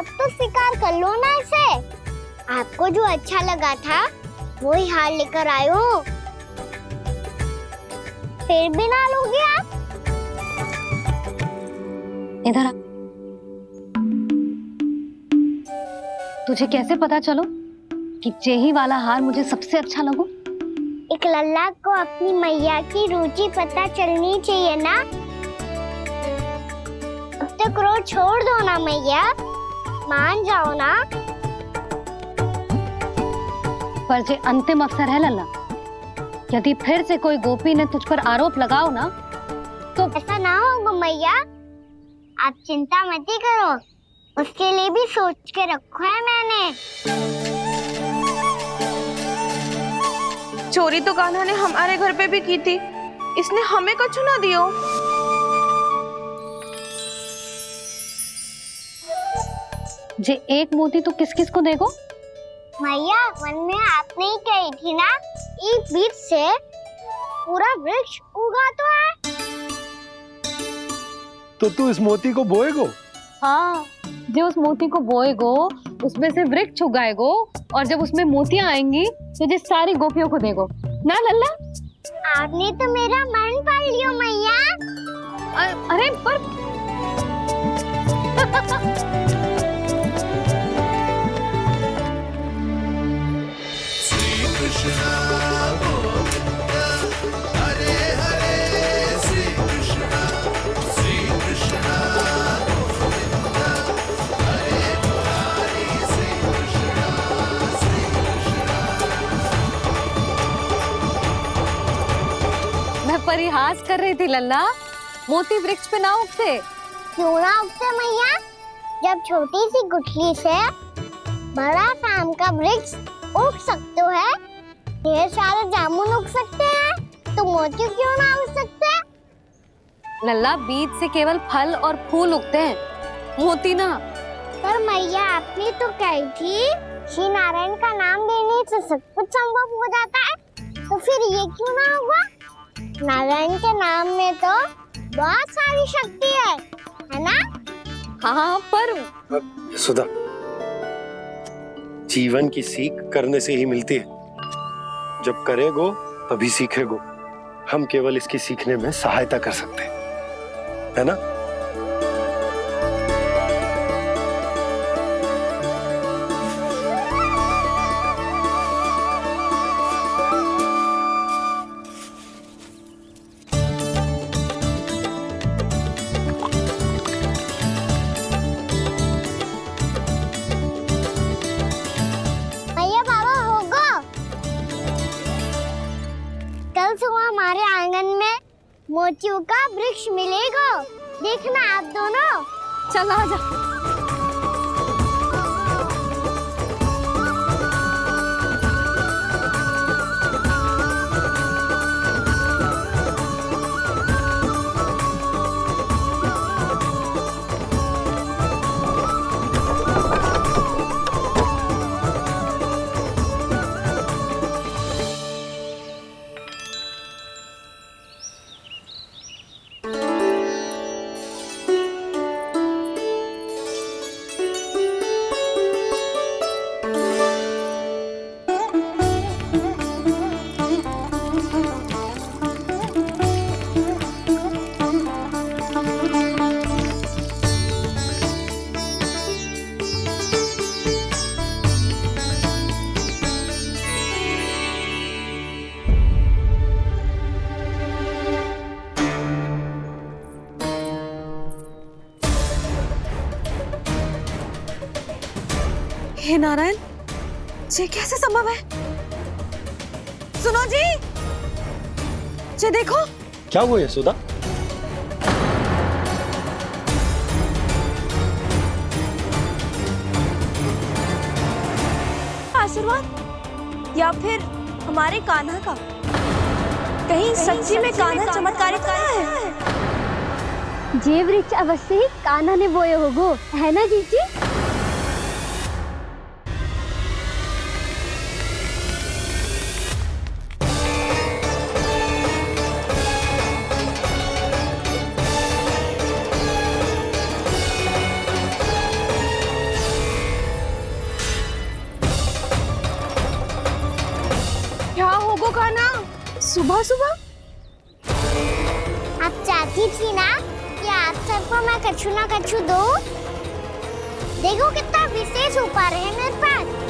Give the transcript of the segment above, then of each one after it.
अब तो स्वीकार कर लो ना इसे। आपको जो अच्छा लगा था वही हार लेकर आयो। फिर भी ना लोगे आप? इधर आ। तुझे कैसे पता चलो कि यही वाला हार मुझे सबसे अच्छा लगो? एक लल्ला को अपनी मैया की रुचि पता चलनी चाहिए ना। अब तक रोज छोड़ दो ना मैया, मान जाओ ना। पर ये अंतिम अवसर है लल्ला। यदि फिर से कोई गोपी ने तुझ पर आरोप लगाओ ना तो ऐसा ना होगा मैया, आप चिंता मत ही करो, उसके लिए भी सोच के रखा है मैंने। चोरी तो कान्हा ने हमारे घर पे भी की थी, इसने हमें कछु ना दियो। जे एक मोती तो किस किस को देगो? मैया मन में आपने ही कही थी ना, एक बीज से पूरा वृक्ष उगा तो है। तो तू इस मोती को बोएगो? हाँ, जो उस मोती को बोएगो उसमें से वृक्ष उगाएगो और जब उसमें मोतियां आएंगी तो जिस सारी गोपियों को देगो ना लल्ला। आपने तो मेरा मन पढ़ लियो मैया। अरे पर श्री कृष्ण गोविंद हरे हरे, श्री कृष्ण गोविंद हरे मुरारी, श्री कृष्ण मैं परिहास कर रही थी लल्ला, मोती वृक्ष पे ना उगते। क्यों ना उगते मैया? जब छोटी सी गुठली से बड़ा आम का वृक्ष उग सकते है, ढेर सारे जामुन उग सकते हैं, तो मोती क्यों ना उग सकते? लल्ला, बीज से केवल फल और फूल उगते हैं, मोती ना। पर मैया आपने तो कही थी श्री नारायण का नाम लेने से सब कुछ संभव हो जाता है, तो फिर ये क्यों ना हुआ? नारायण के नाम में तो बहुत सारी शक्ति है ना? हाँ पर सुधा, जीवन की सीख करने से ही मिलती है। जब करेगो तभी सीखेगो। हम केवल इसकी सीखने में सहायता कर सकते हैं, है ना? भैया बाबा होगो, कल सुबह हमारे आंगन में मोतियों का वृक्ष मिलेगा, देखना आप दोनों। चल आ जा। हे नारायण, ये कैसे संभव है? सुनो जी, ये देखो। क्या हुआ यशोदा? आशीर्वाद या फिर हमारे कान्हा का? कहीं सच्ची में कान्हा चमत्कारी तो नहीं है? जे वृक्ष अवश्य ही कान्हा ने बोए होगो, है ना जीजी? कान्हा, सुबह सुबह? आप चाहती थी ना कि आप सबको मैं कछु ना कछु दूं? देखो कितना विशेष उपहार है मेरे पास।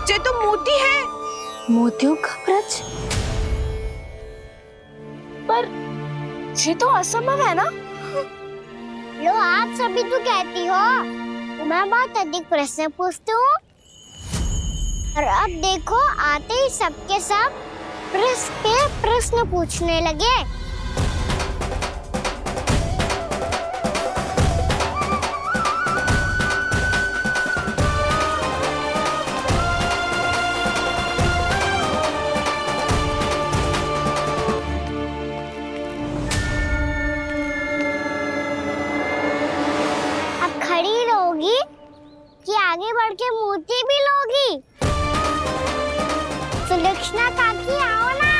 जे तो मोती है, मोतियों का ब्रज। पर ये तो असंभव है ना? लो आप सभी तो कहती हो तो मैं बहुत अधिक प्रश्न पूछती हूँ, और अब देखो आते ही सबके सब प्रश्न पे प्रश्न पूछने लगे। खड़ी रहोगी कि आगे बढ़ के मूर्ति भी लोगी? सुलक्षणा काकी आओ ना।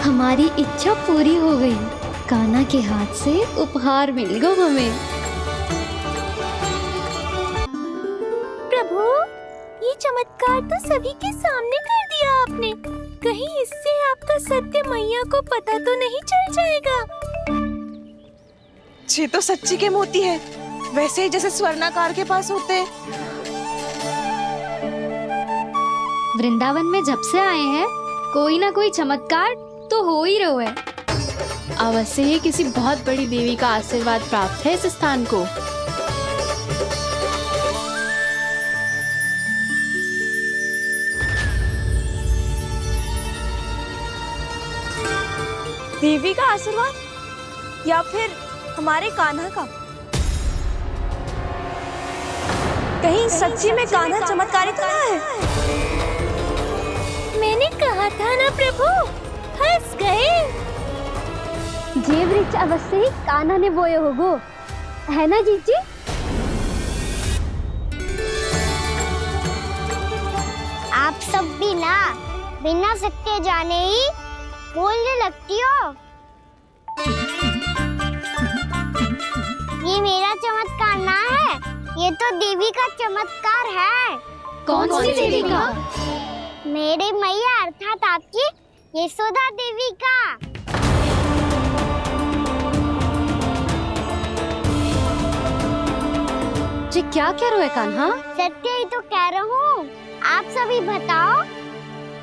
हमारी इच्छा पूरी हो गई। कान्हा के हाथ से उपहार मिल गया हमें। प्रभु, ये चमत्कार तो सभी के सामने कर दिया आपने। कहीं इससे आपका सत्य मैया को पता तो नहीं चल जाएगा? ये तो सच्ची के मोती है, वैसे ही जैसे स्वर्णाकार के पास होते हैं। वृंदावन में जब से आए हैं कोई ना कोई चमत्कार तो हो ही रहा है। अवश्य ही किसी बहुत बड़ी देवी का आशीर्वाद प्राप्त है इस स्थान को। देवी का आशीर्वाद या फिर हमारे कान्हा का? कहीं सच्ची में कान्हा चमत्कारी तो ना है? मैंने कहा था ना प्रभु, हंस गए। ये वृक्ष अवश्य ही कान्हा ने बोए होगो, है ना जीजी? आप सब भी ना बिना सत्य जाने ही बोलने लगती हो। ये मेरा चमत्कार ना है, ये तो देवी का चमत्कार है। कौन सी देवी का? मेरे मैया अर्थात आपकी यशोदा देवी का। जी क्या कह रहे हो कान्हा? सत्य ही तो कह रहा हूँ। आप सभी बताओ,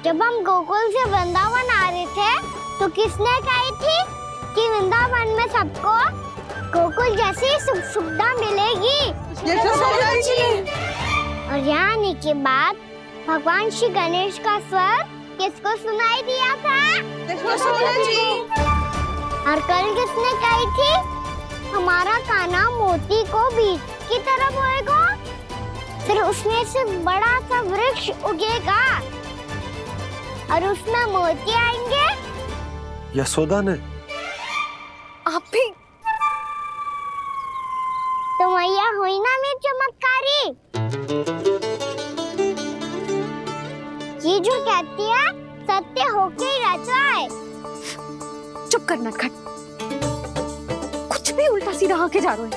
जब हम गोकुल से वृंदावन आ रहे थे तो किसने कही थी कि वृंदावन में सबको गोकुल जैसी सुख सुविधा मिलेगी? यशोदा जी। और यहाँ आने के बाद भगवान श्री गणेश का स्वर किसको सुनाई दिया था? यशोदा जी। और कल किसने कही थी हमारा कान्हा मोती को बीज की तरह बोएगा, फिर उसमें से बड़ा सा वृक्ष उगेगा और उसमें मोती आएंगे? यशोदा ने? आप भी तो मैया हुई ना मेरी चमत्कारी। ये जो कहती है सत्य होके ही रहता है। चुप कर नटखट, कुछ भी उल्टा सीधा होके जा रहे हो।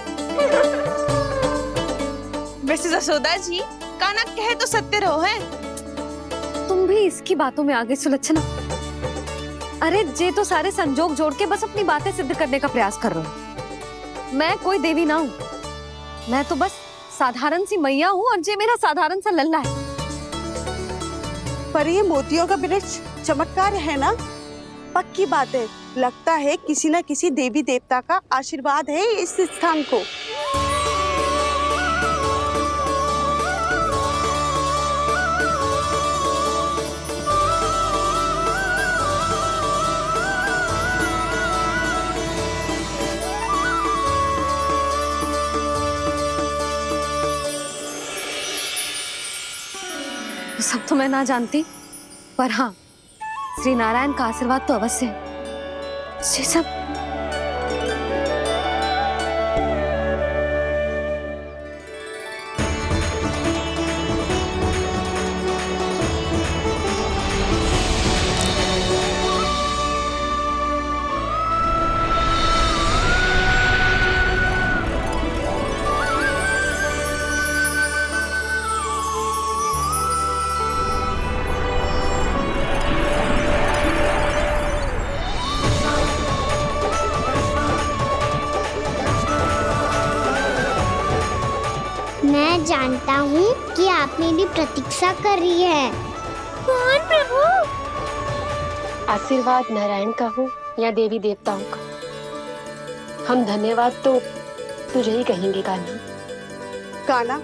वैसे यशोदा जी, कान्हा कहे तो सत्य रहो है। तुम भी इसकी बातों में आगे सुलझना। अरे जे तो सारे संजोग जोड़ के बस अपनी बातें सिद्ध करने का प्रयास कर रहे हो। मैं कोई देवी ना हूँ, मैं तो बस साधारण सी मैया हूँ और जे मेरा साधारण सा लल्ला है। पर ये मोतियों का वृक्ष चमत्कार है ना? पक्की बात है, लगता है किसी न किसी देवी देवता का आशीर्वाद है इस स्थान को। सब तो मैं ना जानती, पर हाँ, श्री नारायण का आशीर्वाद तो अवश्य है। ये सब मैं जानता हूँ कि आप मेरी प्रतीक्षा कर रही है। कौन प्रभु? आशीर्वाद नारायण का हो या देवी देवताओं का, हम धन्यवाद तो तुझे ही कहेंगे कान्हा। कान्हा,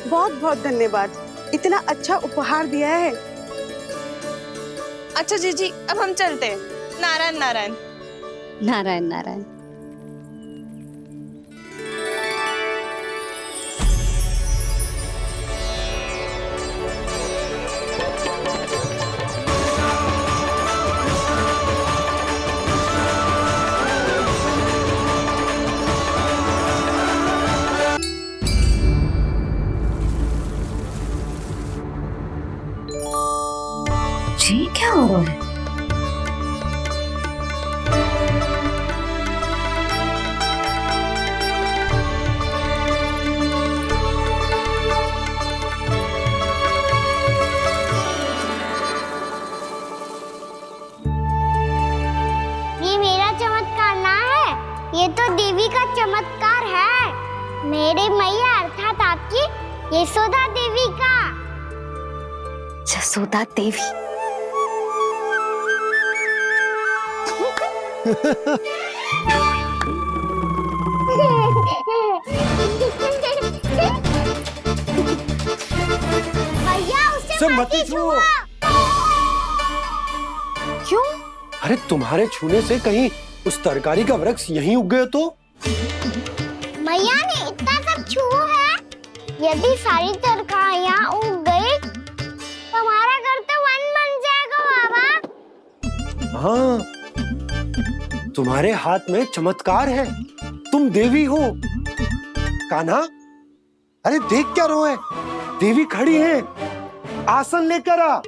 बहुत बहुत धन्यवाद, इतना अच्छा उपहार दिया है। अच्छा जीजी, अब हम चलते हैं। नारायण नारायण। नारायण नारायण। जी क्या हो रहा है? ये मेरा चमत्कार ना है, ये तो देवी का चमत्कार है। मेरी मैया अर्थात आपकी यशोदा देवी का। जसोदा देवी। भैया उसे मत छुओ। क्यों? अरे तुम्हारे छूने से कहीं उस तरकारी का वृक्ष यहीं उग गए तो? मैया ने इतना सब छुआ है, यदि सारी तरकारियां उग गई तो हमारा घर तो वन बन जाएगा बाबा। हाँ, तुम्हारे हाथ में चमत्कार है, तुम देवी हो। कान्हा, अरे देख क्या रहो है, देवी खड़ी है, आसन लेकर आ,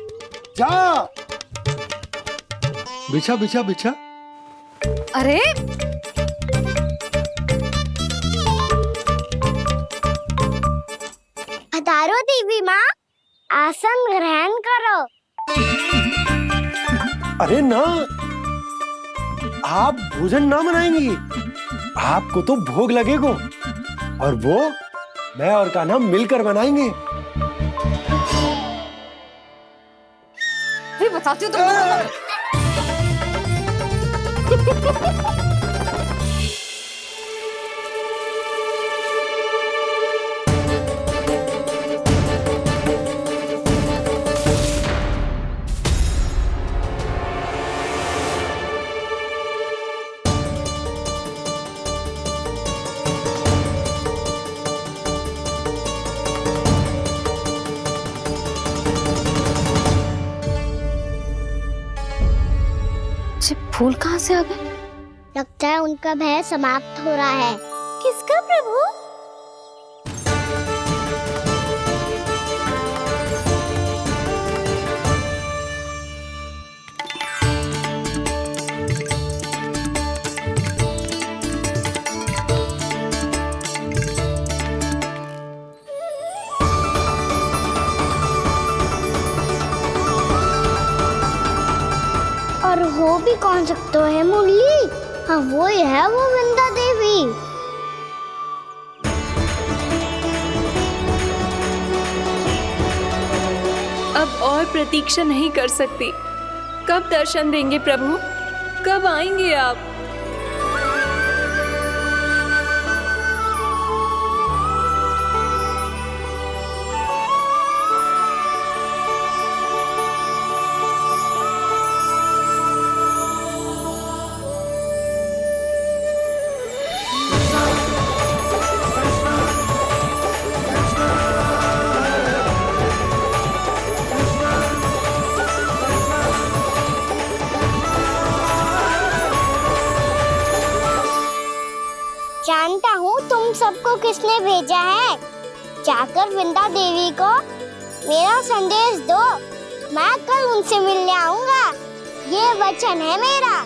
जा। बिछा बिछा बिछा। अरे हजारों देवी माँ, आसन ग्रहण करो। अरे ना, आप भोजन ना मनाएंगी, आपको तो भोग लगेगा और वो मैं और कान्हा मिलकर बनाएंगे। भी बताती हूँ तुमको। फूल कहाँ से आ गए? लगता है उनका भय समाप्त हो रहा है। किसका प्रभु? और हो भी देवी कौन सकता है मुरली? हाँ वो ही है, वो वृंदा देवी। अब और प्रतीक्षा नहीं कर सकती। कब दर्शन देंगे प्रभु? कब आएंगे आप? जानता हूँ तुम सबको किसने भेजा है। जाकर वृंदा देवी को मेरा संदेश दो। मैं कल उनसे मिलने आऊंगा, ये वचन है मेरा।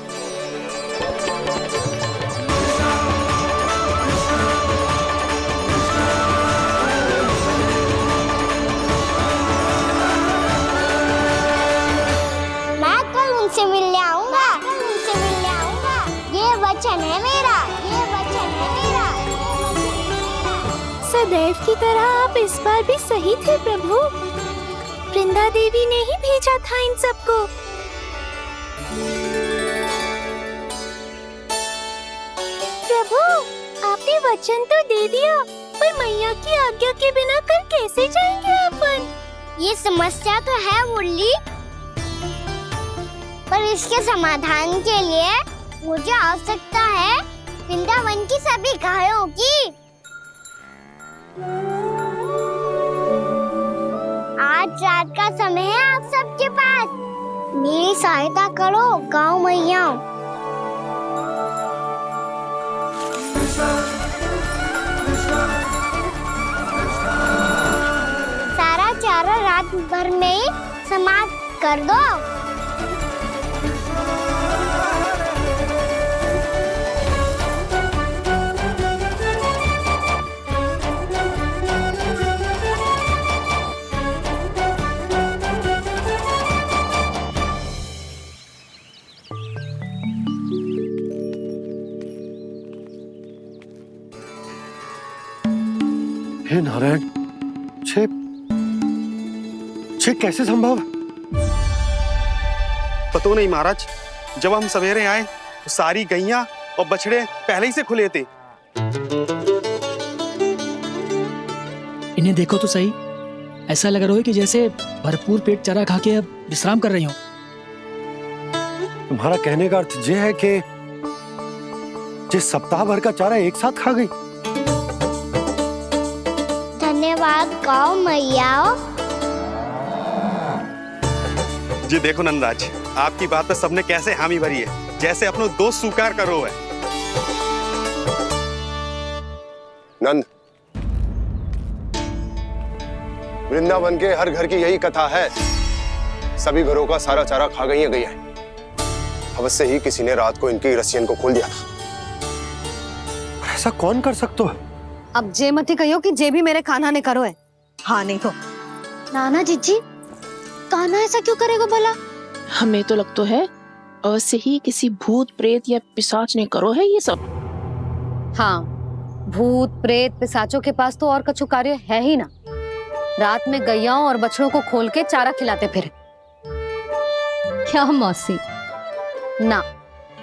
मैं कल उनसे मिलने आऊंगा, ये वचन है मेरा, ये वचन है मेरा। सदैव की तरह आप इस बार भी सही थे प्रभु। वृंदा देवी ने ही भेजा था इन सबको। प्रभु, आपने वचन तो दे दिया, पर मैया की आज्ञा के बिना कल कैसे जाएंगे अपन? ये समस्या तो है मुरली, पर इसके समाधान के लिए मुझे आवश्यकता है वृंदावन की सभी गायों की। आज रात का समय है आप सबके पास, मेरी सहायता करो गाँव मैया। सारा चारा रात भर में ही समाप्त कर दो। हे नारायण, छे कैसे संभव? पता नहीं महाराज, जब हम सवेरे आए तो सारी गैया और बछड़े पहले ही से खुले थे। इन्हें देखो तो सही, ऐसा लग रहा है कि जैसे भरपूर पेट चारा खा के अब विश्राम कर रही हो। तुम्हारा कहने का अर्थ यह है कि जिस सप्ताह भर का चारा एक साथ खा गई। धन्यवाद गाँव मैया। जी देखो नंदराज, आपकी बात पे सबने कैसे हामी भरी है, जैसे अपनो दोस्त स्वीकार करो है। नंद, वृंदावन के हर घर की यही कथा है। सभी घरों का सारा चारा खा गई है। अवश्य ही किसी ने रात को इनकी रस्सियन को खोल दिया था। ऐसा कौन कर सकता है? अब जे मत ही कहियो कि जे भी मेरे कान्हा ने करो है। हाँ नहीं तो नाना जीजी, कान्हा ऐसा क्यों करेगा भला? हमें तो लगता है अवश्य ही किसी भूत प्रेत या पिशाच ने करो है ये सब। हाँ, भूत प्रेत पिशाचों के पास तो और कछु कार्य है ही ना। रात में गैयाओं और बछड़ों को खोल के चारा खिलाते फिर। क्या मौसी? ना,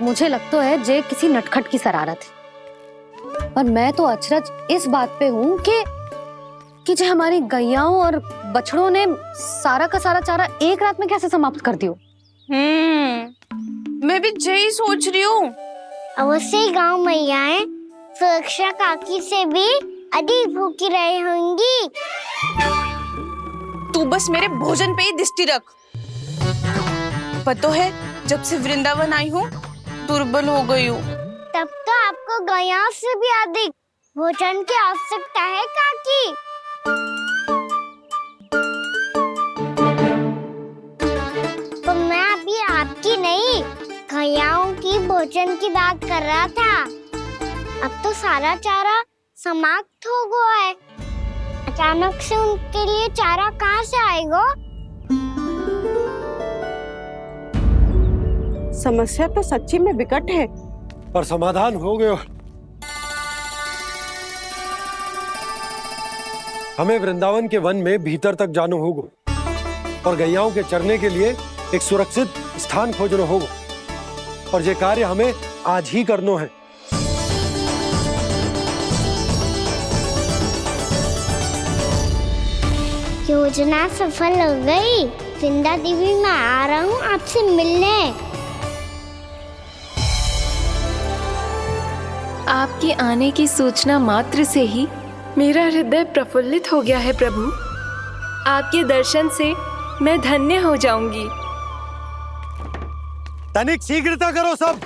मुझे लगता है जे किसी नटखट की शरारत है। पर मैं तो अचरज इस बात पे हूँ कि जो हमारी गैयाओं और बछड़ों ने सारा का सारा चारा एक रात में कैसे समाप्त कर दियो। मैं भी यही सोच रही हूँ। अवश्य ही गाँव मैयाएं सुरक्षा काकी से भी अधिक भूखी रही होंगी। तू बस मेरे भोजन पे ही दृष्टि रख। पता है, जब से वृंदावन आई हूँ दुर्बल हो गई हूँ। तब तो आपको गैयाओं से भी अधिक भोजन की आवश्यकता है काकी। तो मैं अभी आपकी नहीं, गैयाओं की भोजन की बात कर रहा था। अब तो सारा चारा समाप्त हो गया है। अचानक से उनके लिए चारा कहाँ से आएगा? समस्या तो सच्ची में विकट है। पर समाधान हो गयो। हमें वृंदावन के वन में भीतर तक जानो होगा और गैयाओं के चरने के लिए एक सुरक्षित स्थान खोजनो होगा, और ये कार्य हमें आज ही करनो है। योजना सफल हो गई। वृंदा देवी, मैं आ रहा हूँ आपसे मिलने। आपके आने की सूचना मात्र से ही मेरा हृदय प्रफुल्लित हो गया है प्रभु। आपके दर्शन से मैं धन्य हो जाऊंगी। तनिक शीघ्रता करो सब,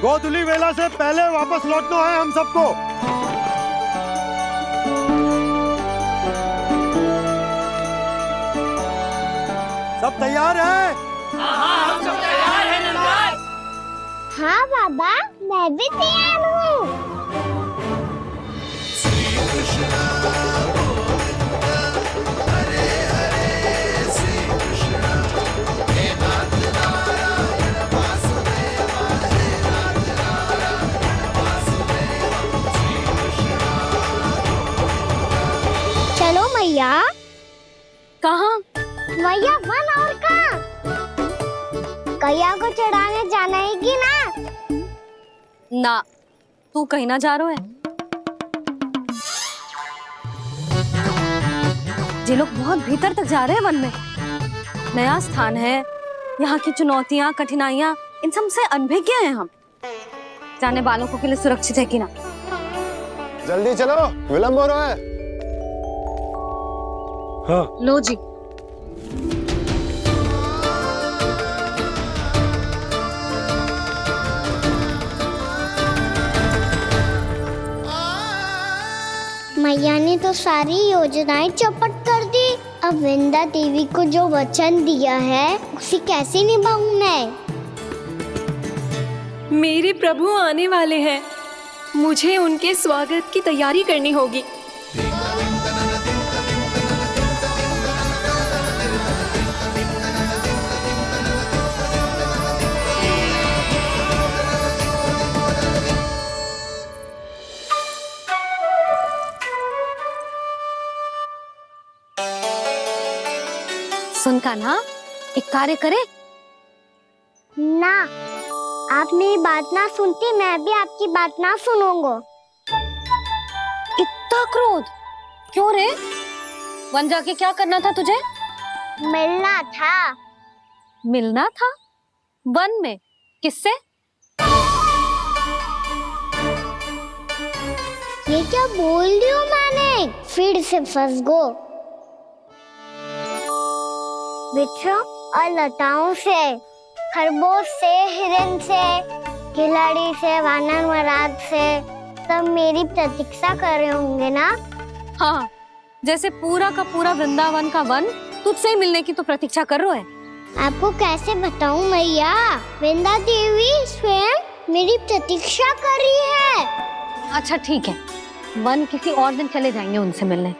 गोधुली वेला से पहले वापस लौटना है हम सबको। सब तैयार है? हम सब तैयार हैं नंदराज। हाँ बाबा, मैं भी तैयार हूँ। श्री कृष्ण गोविंद हरे हरे श्री कृष्ण हे नाथ नारायण वासुदेव हे नाथ नारायण वासुदेव श्री कृष्ण। चलो मैया। कहाँ? मैया वन और कहाँ? गैया को चढ़ाने जाना है कि ना? ना, तू कहीं ना जा रहा है। ये लोग बहुत भीतर तक जा रहे हैं वन में। नया स्थान है, यहाँ की चुनौतियाँ, कठिनाइयाँ, इन सब से अनभिज्ञ हैं हम। जाने वालों को के लिए सुरक्षित है कि ना? जल्दी चलो, विलंब हो रहा है। हाँ। लो जी। मैया ने तो सारी योजनाएं चौपट कर दी। अब वृंदा देवी को जो वचन दिया है उसे कैसे निभाऊं मैं? मेरे प्रभु आने वाले हैं, मुझे उनके स्वागत की तैयारी करनी होगी। सुन कान्हा, एक कार्य करे ना, आप मेरी बात ना सुनती, मैं भी आपकी बात ना सुनूंगा। इतना क्रोध क्यों रे? वन जाके क्या करना था तुझे? मिलना था। मिलना था? वन में किससे? ये क्या बोल रही हूँ मैंने? फिर से फंस गो। बिच्छू और लताओं से, खरगोश से, हिरन से, खिलाड़ी से, वानर महाराज से, सब मेरी प्रतीक्षा कर रहे होंगे ना? हाँ, जैसे पूरा का पूरा वृंदावन का वन तुझसे ही मिलने की तो प्रतीक्षा कर रहा है। आपको कैसे बताऊं मैया? वृंदा देवी स्वयं मेरी प्रतीक्षा कर रही है। अच्छा ठीक है, वन किसी और दिन चले जाएंगे उनसे मिलने।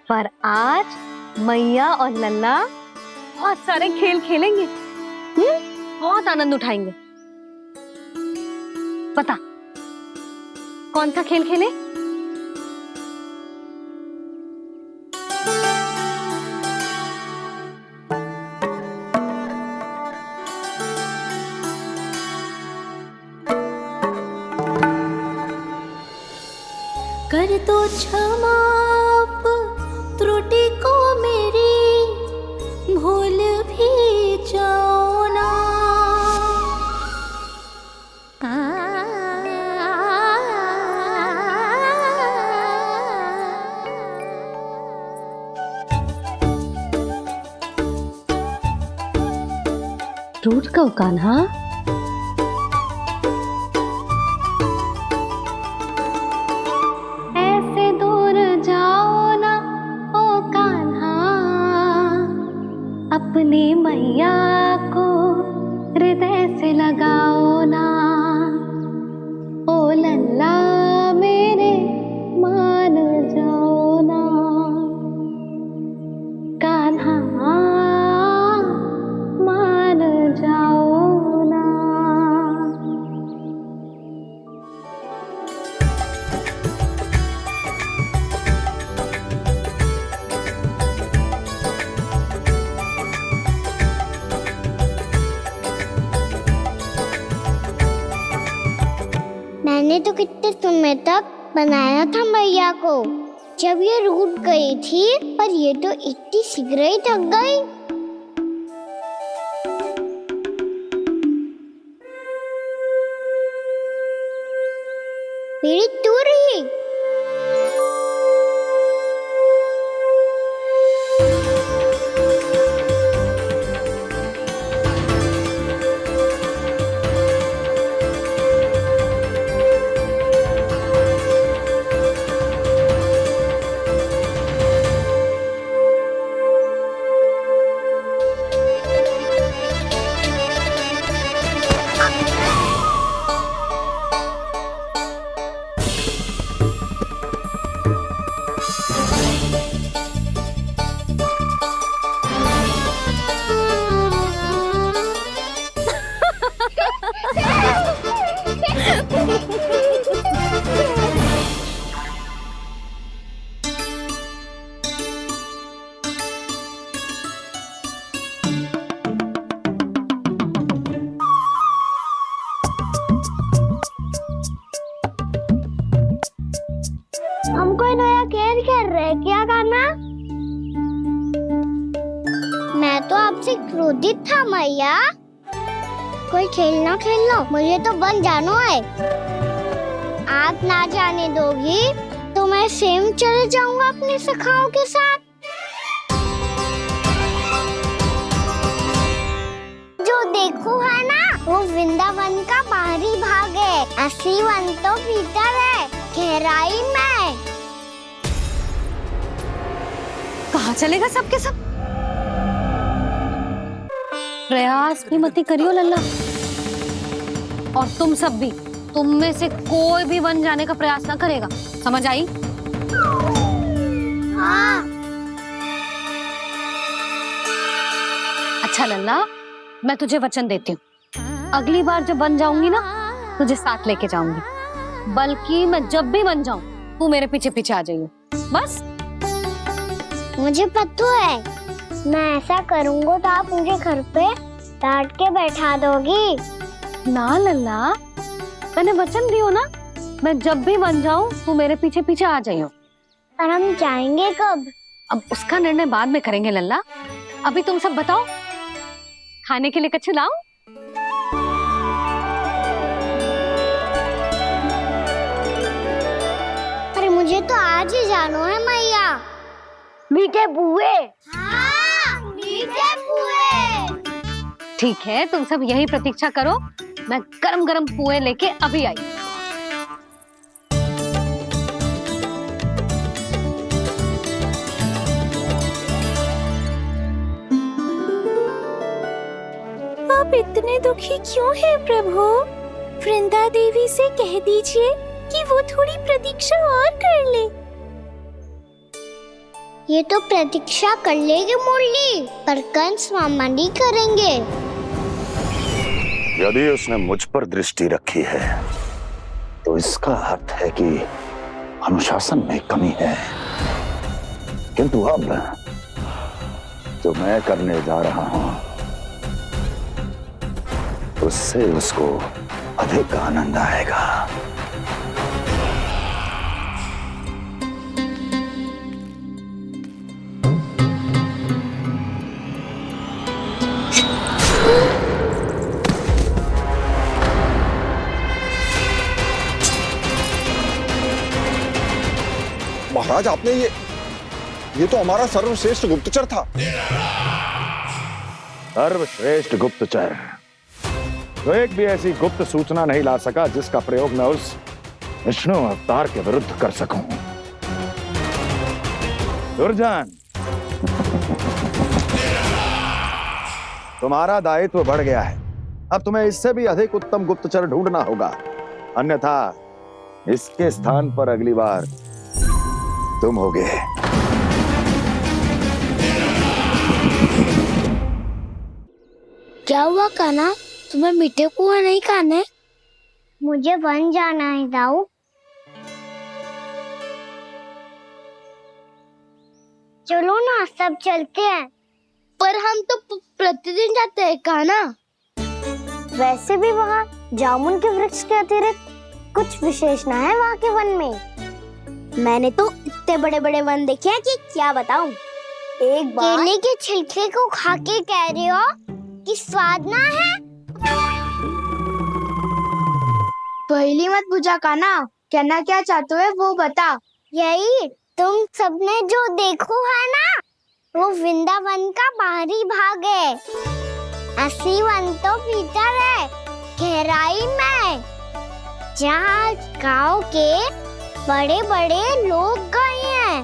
पर आज मैया और लल्ला बहुत सारे खेल खेलेंगे। बहुत आनंद उठाएंगे। बता, कौन सा खेल खेले? कर दो क्षमा त्रुटि को मेरी, भूल भी जाओ ना। रूठ कब कान्हा? ऐसे दूर जाओ ना ओ कान्हा, अपनी मैया को हृदय से लगाओ ना। ओ लल्ला मेरे मान जाओ ना, कान्हा मान जाओ ना। मैंने तो कितने समय तक बनाया था मैया को, जब ये रूठ गई थी, पर ये तो इतनी शीघ्र ही थक गई। मेरी तू रही। हम कोई नया खेल खेल रहे क्या करना? मैं तो आपसे क्रोधित था मैया। कोई खेलना खेल लो, मुझे तो बन जाना है। आप ना जाने दोगी तो मैं स्वयं चले जाऊंगा अपने सखाओं के साथ। जो देखो है ना, वो वृंदावन का बाहरी भाग है, असली वन तो भीतर है, गहराई में। कहाँ चलेगा सबके सब? प्रयास भी मत करियो लल्ला। और तुम सब भी, तुम में से कोई भी वन जाने का प्रयास ना करेगा, समझ आई? हाँ। अच्छा लल्ला, मैं तुझे वचन देती हूँ, अगली बार जब बन जाऊंगी ना, तुझे साथ लेके जाऊंगी। बल्कि मैं जब भी बन जाऊं, तू मेरे पीछे पीछे आ जाइयो, बस। मुझे पता है, मैं ऐसा करूंगा तो आप मुझे घर पे डांट के बैठा दोगी। ना लल्ला, मैंने वचन दियो ना, मैं जब भी बन जाऊं, तू मेरे पीछे पीछे आ जाइयो। पर हम जाएंगे कब? अब उसका निर्णय बाद में करेंगे लल्ला। अभी तुम सब बताओ, खाने के लिए कुछ लाऊं? अरे मुझे तो आज ही जाना है मैया। मीठे बुए। हाँ, मीठे बुए। ठीक है, तुम सब यही प्रतीक्षा करो, मैं गरम गरम पुए लेके अभी आई। आप इतने दुखी क्यों हैं प्रभु? वृंदा देवी से कह दीजिए कि वो थोड़ी प्रतीक्षा और कर ले। ये तो प्रतीक्षा कर लेगी मुरली, पर कंस मामा नहीं करेंगे। यदि उसने मुझ पर दृष्टि रखी है, तो इसका अर्थ है कि अनुशासन में कमी है। किंतु अब जो मैं करने जा रहा हूं, उससे उसको अधिक आनंद आएगा। महाराज, आपने ये तो हमारा सर्वश्रेष्ठ गुप्तचर था। सर्वश्रेष्ठ गुप्तचर, तो एक भी ऐसी गुप्त सूचना नहीं ला सका जिसका प्रयोग मैं उस विष्णु अवतार के विरुद्ध कर सकूं। दुर्जन, तुम्हारा दायित्व बढ़ गया है। अब तुम्हें इससे भी अधिक उत्तम गुप्तचर ढूंढना होगा, अन्यथा इसके स्थान पर अगली बार तुम होगे। क्या हुआ कान्हा, तुम्हें मीठे कुआ नहीं खाने? मुझे वन जाना है दाऊ। चलो ना, सब चलते हैं। पर हम तो प्रतिदिन जाते हैं कान्हा। वैसे भी वहाँ जामुन के वृक्ष के अतिरिक्त कुछ विशेष ना है वहाँ के वन में। मैंने तो इतने बड़े बड़े वन देखे हैं कि क्या बताऊं। एक बार केले के छिलके को खा के कह रहे हो कि स्वाद ना है। पहली मत पूछा काना, कहना क्या चाहते हो वो बता। यही तुम सबने जो देखो है ना, वो वृंदावन का बाहरी भाग है। असली वन तो भीतर है, गहराई में, जहाँ गांव के बड़े बड़े लोग गए हैं।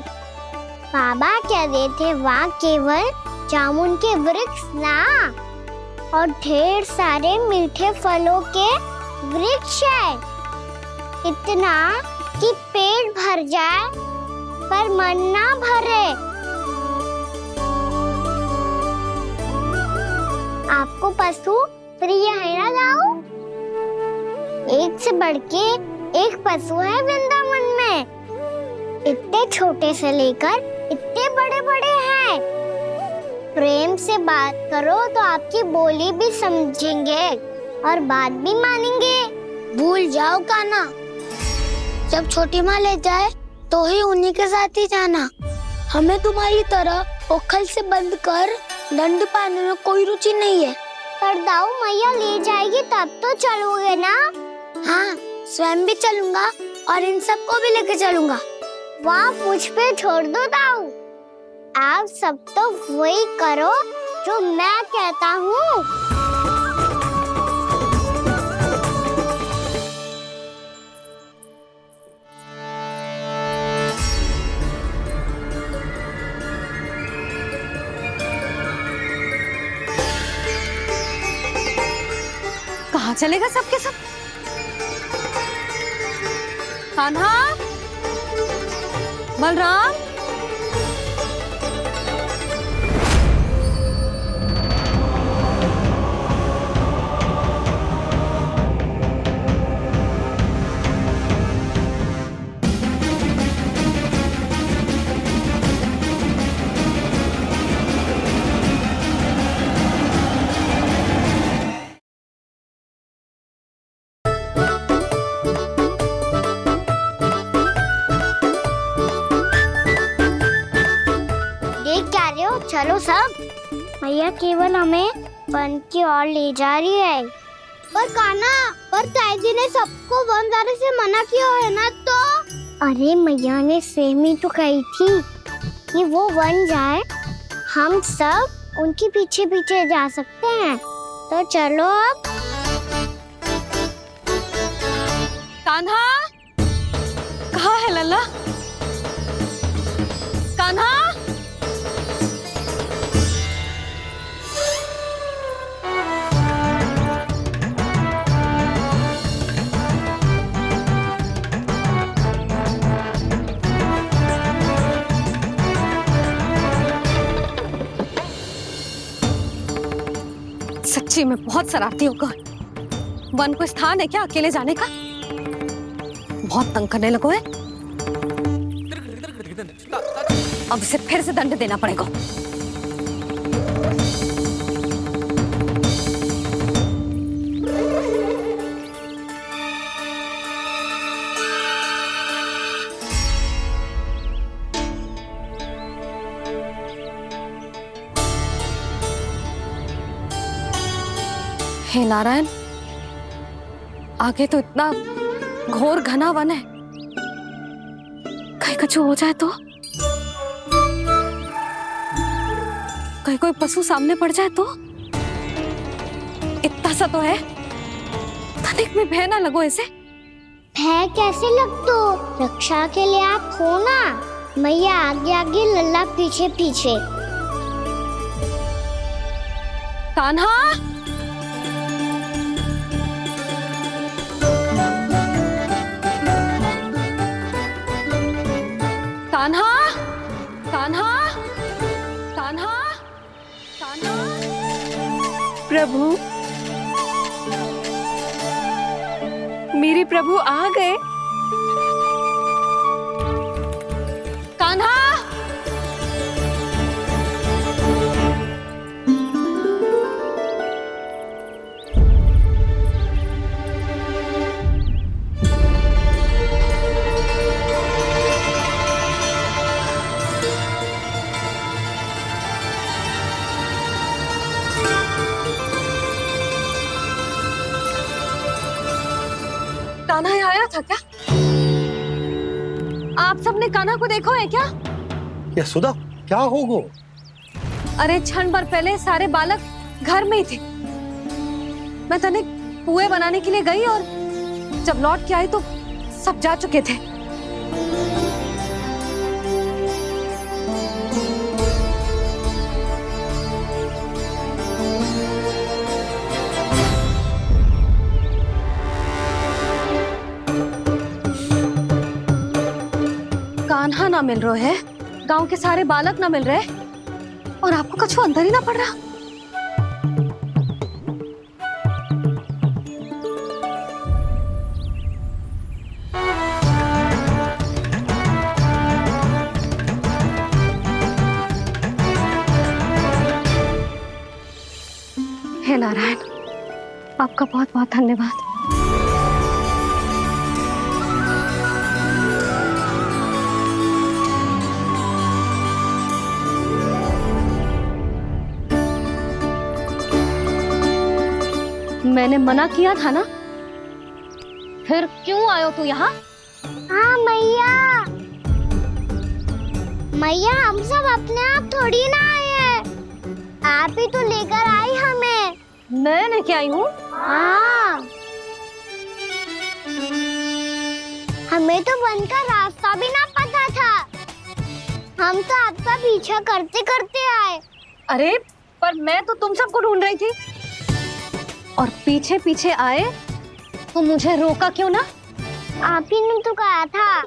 बाबा कह रहे थे वहाँ केवल जामुन के वृक्ष ना, और ढेर सारे मीठे फलों के वृक्ष है। इतना कि पेट भर जाए पर मन ना भरे। आपको पशु प्रिय है ना दाऊ? एक से बढ़ के एक पशु है वृंदावन में। इतने छोटे से लेकर इतने बड़े बड़े हैं। प्रेम से बात करो तो आपकी बोली भी समझेंगे और बात भी मानेंगे। भूल जाओ काना, जब छोटी माँ ले जाए तो ही उन्हीं के साथ ही जाना। हमें तुम्हारी तरह ओखल से बंद कर दंड पाने में कोई रुचि नहीं है। पर दाऊ मैया ले जाएगी तब तो चलोगे ना? हाँ, स्वयं भी चलूंगा और इन सबको भी लेके चलूंगा। वहाँ मुझ पे छोड़ दो दाऊ। आप सब तो वही करो जो मैं कहता हूँ। कहाँ चलेगा सबके सब? कान्हा, बलराम, चलो सब, मैया केवल हमें वन की ओर ले जा रही है। पर काना, पर ताई जी ने सबको वन जाने से मना किया है ना तो? अरे मैया ने सेम ही तो कही थी कि वो वन जाए, हम सब उनके पीछे पीछे जा सकते हैं। तो चलो अब। कान्हा, कहाँ है लल्ला? कान्हा, सच्ची में बहुत शरारती होगा। वन को स्थान है क्या अकेले जाने का? बहुत तंग करने लगो है। अब इसे फिर से दंड देना पड़ेगा। हे नारायण, आगे तो इतना घोर घना वन है, कहीं कुछ हो जाए तो? कहीं कोई पशु सामने पड़ जाए तो? इतना सा तो है, तनिक में भय ना लगो इसे। भय कैसे लग तो? रक्षा के लिए आप हो ना। मैया आगे आगे, लल्ला पीछे पीछे। कान्हा, कान्हा, कान्हा, कान्हा, कान्हा। प्रभु, मेरे प्रभु आ गए। कान्हा, कान्हा यहाँ आया था क्या? आप सबने कान्हा को देखो है क्या? यशोदा क्या हो गो? अरे क्षण भर पहले सारे बालक घर में ही थे। मैं तनिक पुए बनाने के लिए गई और जब लौट के आई तो सब जा चुके थे। कान्हा ना मिल रहा है, गांव के सारे बालक ना मिल रहे और आपको कछु अंदर ही ना पड़ रहा। हे नारायण, आपका बहुत बहुत धन्यवाद। मैंने मना किया था ना, फिर क्यों आयो तू यहाँ? हाँ मैया, मैया हम सब अपने आप थोड़ी ना आए हैं, आप ही तो लेकर आई हमें। मैं लेके आई हूँ? हाँ, हमें तो वन का रास्ता भी ना पता था, हम तो आपका पीछा करते करते आए। अरे पर मैं तो तुम सबको ढूंढ रही थी और पीछे पीछे आए तो मुझे रोका क्यों ना? आप ही ने तो कहा था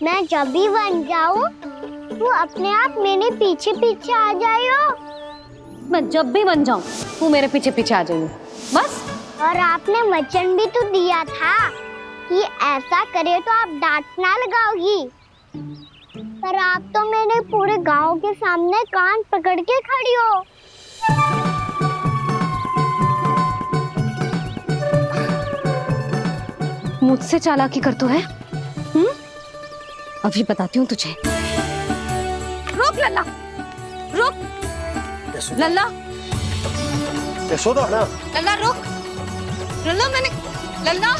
मैं जब भी बन जाऊं वो अपने आप मेरे पीछे पीछे आ जाइयो। मैं जब भी बन जाऊं तू मेरे पीछे पीछे आ जाइयो बस। और आपने वचन भी तो दिया था कि ऐसा करे तो आप डांट ना लगाओगी, पर आप तो मेरे पूरे गांव के सामने कान पकड़ के खड़ी हो। मुझसे चालाकी कर तो है? अभी बताती हूँ तुझे। रुक लल्ला, रुक लल्ला, यशोदा ना, लल्ला रुक, लल्ला मैंने, लल्ला,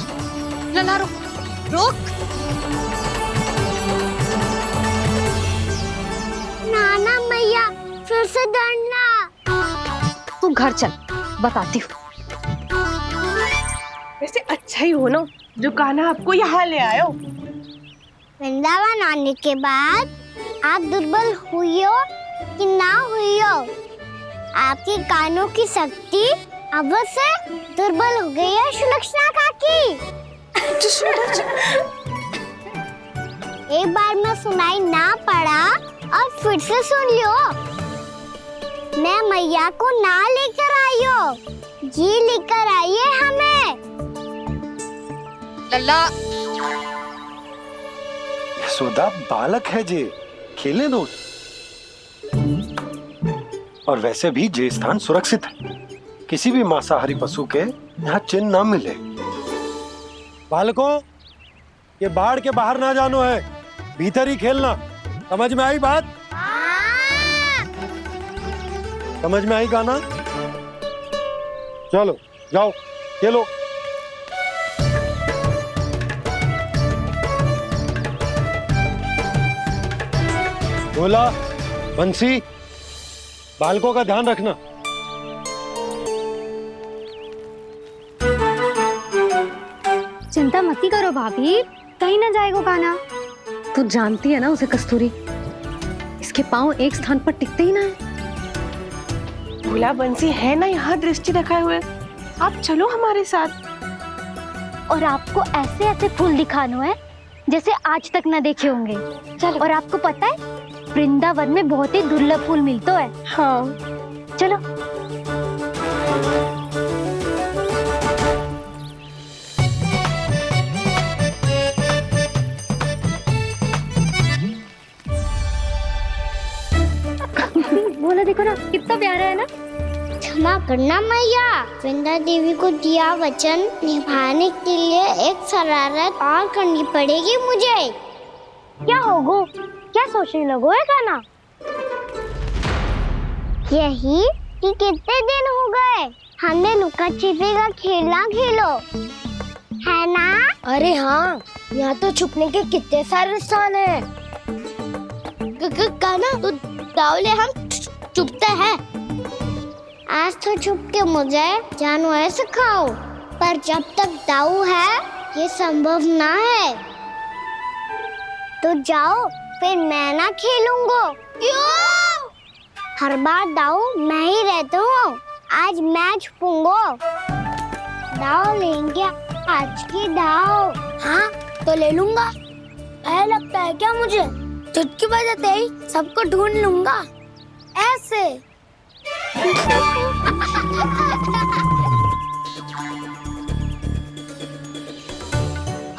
लल्ला रुक, रुक। नाना मैया फिर से डरना। तू घर चल, बताती हूँ। वैसे अच्छा ही हो ना जो कान्हा आपको यहाँ ले आयो। वृंदावन आने के बाद आप दुर्बल हुई हो कि ना हुई हो, आपके कानों की शक्ति अब से दुर्बल हो गई है सुलक्षणा काकी। एक बार में सुनाई ना पड़ा और फिर से सुन लियो। मैं मैया को ना लेकर आई हो, जी लेकर आई है हमें। लल्ला, यशोदा बालक है जे, खेले दो। और वैसे भी जे स्थान सुरक्षित है, किसी भी मांसाहारी पशु के यहाँ चिन्ह ना मिले। बालकों, ये बाढ़ के बाहर ना जानो है, भीतर ही खेलना। समझ में आई बात? समझ में आई गाना? चलो जाओ खेलो। बोला बंसी, बालकों का ध्यान रखना। चिंता मत करो भाभी, कहीं ना जाएगा कान्हा। तू जानती है ना उसे कस्तूरी, इसके पांव एक स्थान पर टिकते ही ना है। भोला बंसी है ना यहाँ दृष्टि रखाए हुए, आप चलो हमारे साथ। और आपको ऐसे ऐसे फूल दिखानो है जैसे आज तक ना देखे होंगे। चलो। और आपको पता है वृंदावन में बहुत ही दुर्लभ फूल मिलते हैं। हाँ चलो। बोला देखो ना कितना प्यारा है ना। क्षमा करना मैया, वृंदा देवी को दिया वचन निभाने के लिए एक शरारत और करनी पड़ेगी मुझे। क्या होगो, क्या सोचने लगो है कान्हा? यही कि कितने दिन हो गए हमने लुका छिपी का खेलना खेलो, है ना? अरे हाँ, यहाँ तो छुपने के कितने सारे स्थान है। काना तो दावले हम छुपते हैं। आज तो छुप के मुझे जानवर सिखाओ, पर जब तक दाऊ है ये संभव ना है। तो जाओ, फिर मैं ना खेलूंगा। क्यों? हर बार दाऊ मैं ही रहता हूँ, आज मैं छुपूंगा। दाऊ लेंगे आज की दाऊ। हाँ तो ले लूंगा। ऐसा लगता है क्या मुझे? चुटकी बजाते ही सबको ढूंढ लूंगा ऐसे।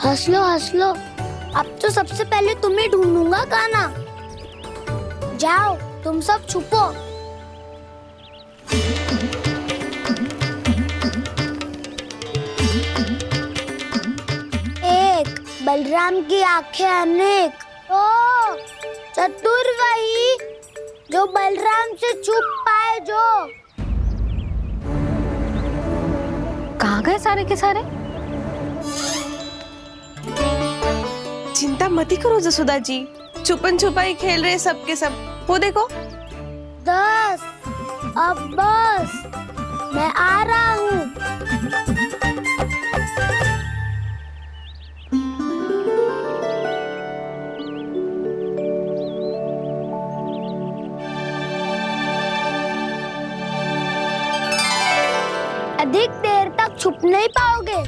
हंस लो, अब तो सबसे पहले तुम्हें ढूंढूंगा काना। जाओ तुम सब छुपो। एक बलराम की आंखें अनेक। ओ चतुर वही जो बलराम से छुप पाए। जो कहाँ गए सारे के सारे? चिंता मत करो जसोदा जी, छुपन छुपाई खेल रहे सबके सब। वो देखो 10 अब बस, मैं आ रहा हूँ। अधिक देर तक छुप नहीं पाओगे,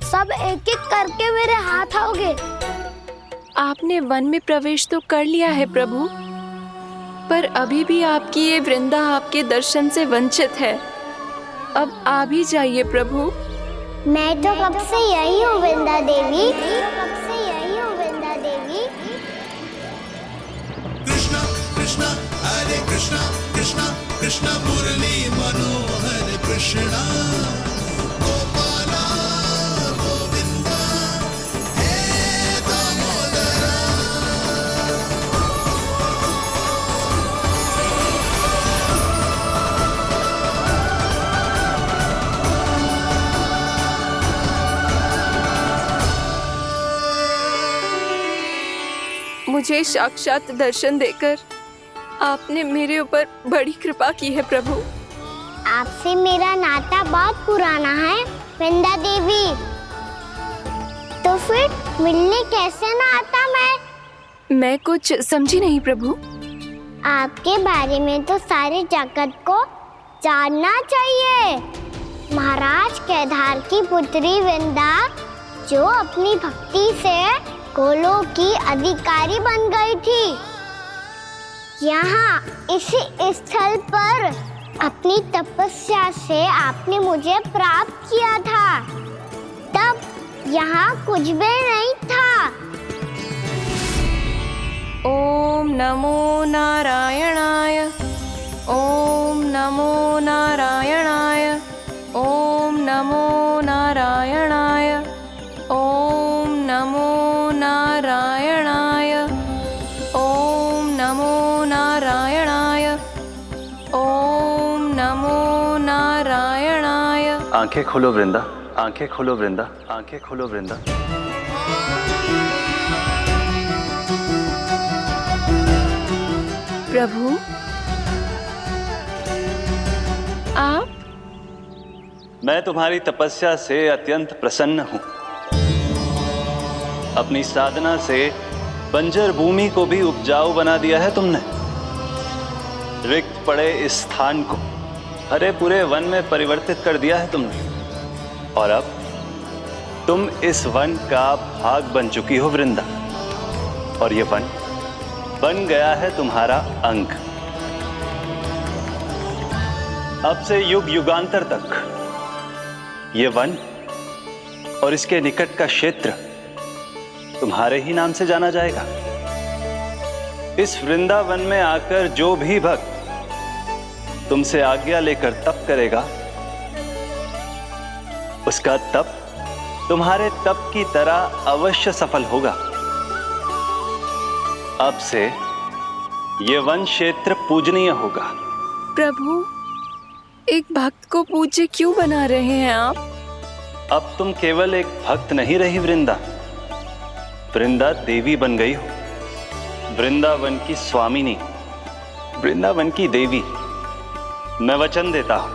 सब एक एक करके मेरे हाथ आओगे। आपने वन में प्रवेश तो कर लिया है प्रभु, पर अभी भी आपकी ये वृंदा आपके दर्शन से वंचित है। अब आ भी जाइए प्रभु। मैं तो कब से यही हूँ वृंदा देवी। कृष्णा कृष्णा हरे कृष्णा कृष्णा कृष्णा मुरली मनोहर कृष्णा गोपाला गोविंदा हे दामोदरा। मुझे साक्षात दर्शन देकर आपने मेरे ऊपर बड़ी कृपा की है प्रभु। आपसे मेरा नाता बहुत पुराना है वृंदा देवी, तो फिर मिलने कैसे ना आता मैं कुछ समझी नहीं प्रभु। आपके बारे में तो सारे जगत को जानना चाहिए। महाराज केदार की पुत्री वृंदा जो अपनी भक्ति से गोलोक की अधिकारी बन गई थी, यहाँ इसी स्थल पर अपनी तपस्या से आपने मुझे प्राप्त किया था। तब यहाँ कुछ भी नहीं था। ओम नमो नारायणाय, ओम नमो नारायणाय, ओम नमो नारायणाय, ओम नमो नारायणाय, ओम नमो नारायणाय, ओम नमो नारायणाय। आंखें खोलो वृंदा, आंखें खोलो वृंदा, आंखें खोलो वृंदा। प्रभु आप? मैं तुम्हारी तपस्या से अत्यंत प्रसन्न हूं। अपनी साधना से बंजर भूमि को भी उपजाऊ बना दिया है तुमने। रिक्त पड़े इस स्थान को हरे पूरे वन में परिवर्तित कर दिया है तुमने। और अब तुम इस वन का भाग बन चुकी हो वृंदा, और ये वन बन गया है तुम्हारा अंग। अब से युग युगांतर तक ये वन और इसके निकट का क्षेत्र तुम्हारे ही नाम से जाना जाएगा। इस वृंदावन में आकर जो भी भक्त तुमसे आज्ञा लेकर तप करेगा, उसका तप तुम्हारे तप की तरह अवश्य सफल होगा। अब से ये वन क्षेत्र पूजनीय होगा। प्रभु, एक भक्त को पूज्य क्यों बना रहे हैं आप? अब तुम केवल एक भक्त नहीं रही वृंदा, वृंदा देवी बन गई हो। वृंदावन की स्वामिनी, वृंदावन की देवी। मैं वचन देता हूं,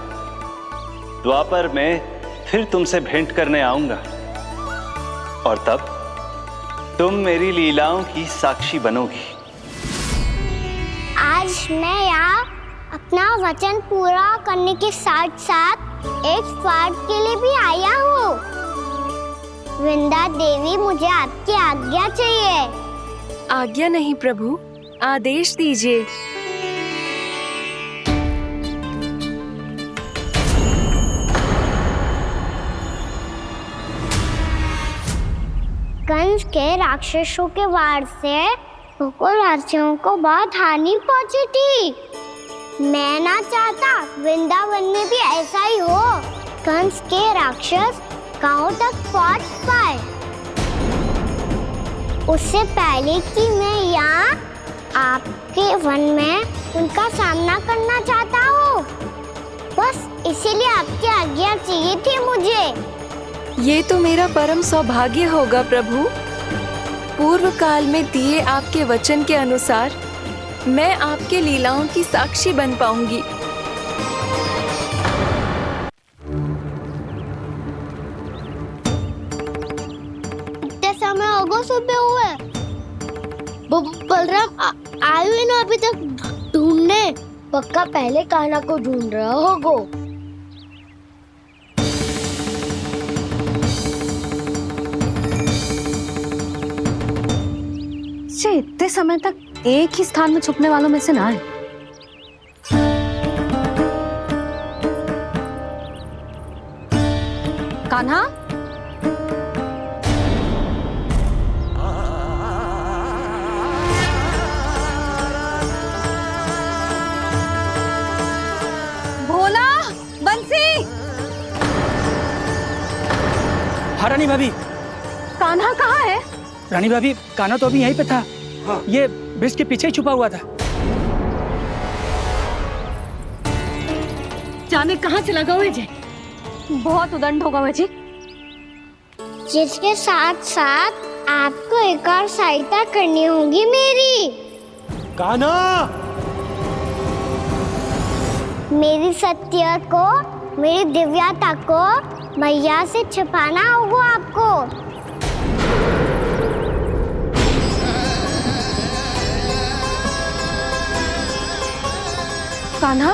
द्वापर में फिर तुमसे भेंट करने आऊंगा और तब तुम मेरी लीलाओं की साक्षी बनोगी। आज मैं यहाँ अपना वचन पूरा करने के साथ साथ एक स्वार्थ के लिए भी आया हूँ। वृंदा देवी, मुझे आपकी आज्ञा चाहिए। आज्ञा नहीं प्रभु, आदेश दीजिए। कंस के राक्षसों के वार से गोकुलवासियों को बहुत हानि पहुंची थी। मैं ना चाहता वृंदावन में भी ऐसा ही हो। कंस के राक्षस गांव तक पहुंच पाए, उससे पहले कि मैं यहाँ आपके वन में उनका सामना करना चाहता हूँ। बस इसीलिए आपकी आज्ञा चाहिए थी मुझे। ये तो मेरा परम सौभाग्य होगा प्रभु। पूर्व काल में दिए आपके वचन के अनुसार मैं आपके लीलाओं की साक्षी बन पाऊंगी। इतने समय होगा सुबह हुए, बलराम आए हुए ना अभी तक ढूंढने। पक्का पहले कान्हा को ढूंढ रहा होगा। इतने समय तक एक ही स्थान में छुपने वालों में से ना है। कान्हा, भोला, बंसी। हाँ रानी भाभी। कान्हा कहाँ है? रानी भाभी, कान्हा तो अभी यहीं पे था। हाँ। ये ब्रिज के पीछे ही छुपा हुआ था। जाने कहाँ चला गया जी? बहुत उदंड होगा जी। जिसके साथ साथ आपको एक और सहायता करनी होगी मेरी। कान्हा, मेरी सत्य को, मेरी दिव्यता को मैया से छिपाना होगा आपको। कान्हा,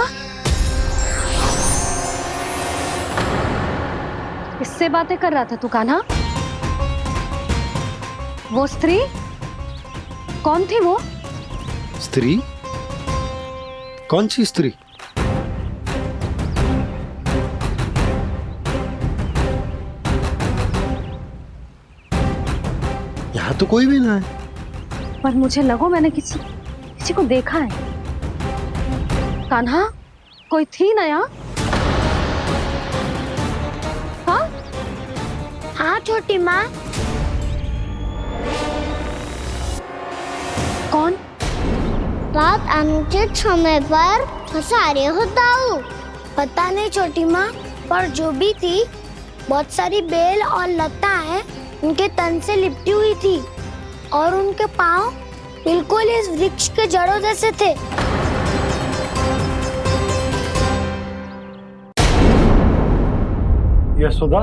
किससे बातें कर रहा था तू कान्हा? वो स्त्री कौन थी? वो स्त्री? कौन सी स्त्री? यहाँ तो कोई भी ना है। पर मुझे लगो मैंने किसी को देखा है। कान्हा, कोई थी ना यहाँ? हाँ? हाँ छोटी माँ। कौन? रात अनुचित समय पर फंसारे होता हूँ। पता नहीं छोटी माँ, पर जो भी थी बहुत सारी बेल और लता है उनके तन से लिपटी हुई थी और उनके पाँव बिल्कुल इस वृक्ष के जड़ों जैसे थे। यशोदा,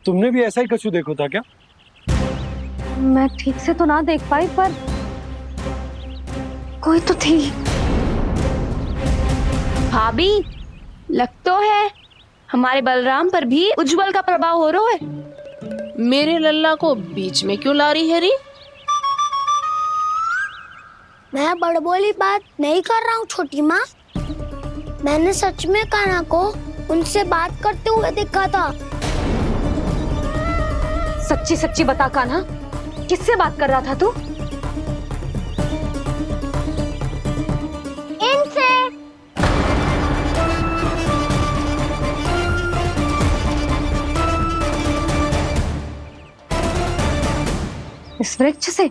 तुमने भी ऐसा ही कछु देखो था क्या? मैं ठीक से तो ना देख पाई, पर कोई तो थी। भाभी, लग तो है हमारे बलराम पर भी उज्जवल का प्रभाव हो रहा है। मेरे लल्ला को बीच में क्यों ला रही है री? मैं बड़बोली बात नहीं कर रहा हूँ छोटी माँ। मैंने सच में कान्हा को उनसे बात करते हुए देखा था। सच्ची सच्ची बता कान्हा, किससे बात कर रहा था तू? इनसे। इस वृक्ष से?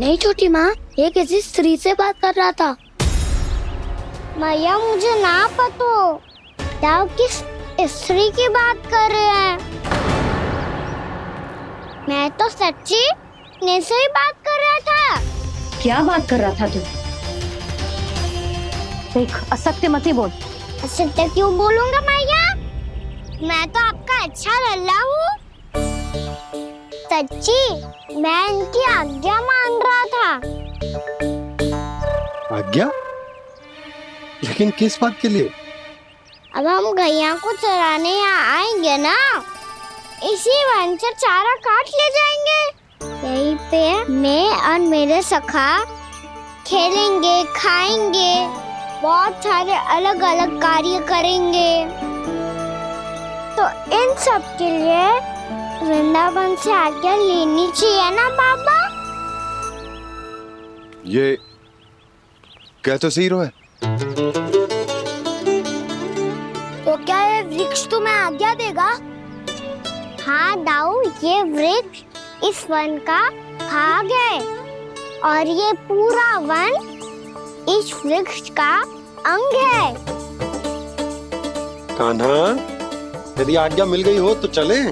नहीं छोटी माँ, ये किसी स्त्री से बात कर रहा था। मैया मुझे ना पतो, दाऊ किस स्त्री की बात कर रहे हैं? मैं तो सच्ची ने से ही बात कर रहा था। क्या बात कर रहा था तू? देख, असत्य मत ही बोल। असत्य क्यों बोलूंगा मैया? मैं तो आपका अच्छा लल्ला हूँ। सच्ची मैं इनकी आज्ञा मान रहा था। आज्ञा? लेकिन किस बात के लिए? अब हम गैया को चराने यहाँ आएंगे ना, इसी वन से चारा काट ले जाएंगे। यहीं पे मैं और मेरे सखा खेलेंगे, खाएंगे, बहुत सारे अलग अलग कार्य करेंगे। तो इन सब के लिए वृंदावन से आज्ञा लेनी चाहिए ना बाबा? ये कह तो सही रहा है। तो क्या ये वृक्ष तुम्हें आज्ञा देगा? हाँ दाऊ, ये वृक्ष इस वन का भाग है और ये पूरा वन इस वृक्ष का अंग है। कान्हा, यदि आज्ञा मिल गई हो तो चले।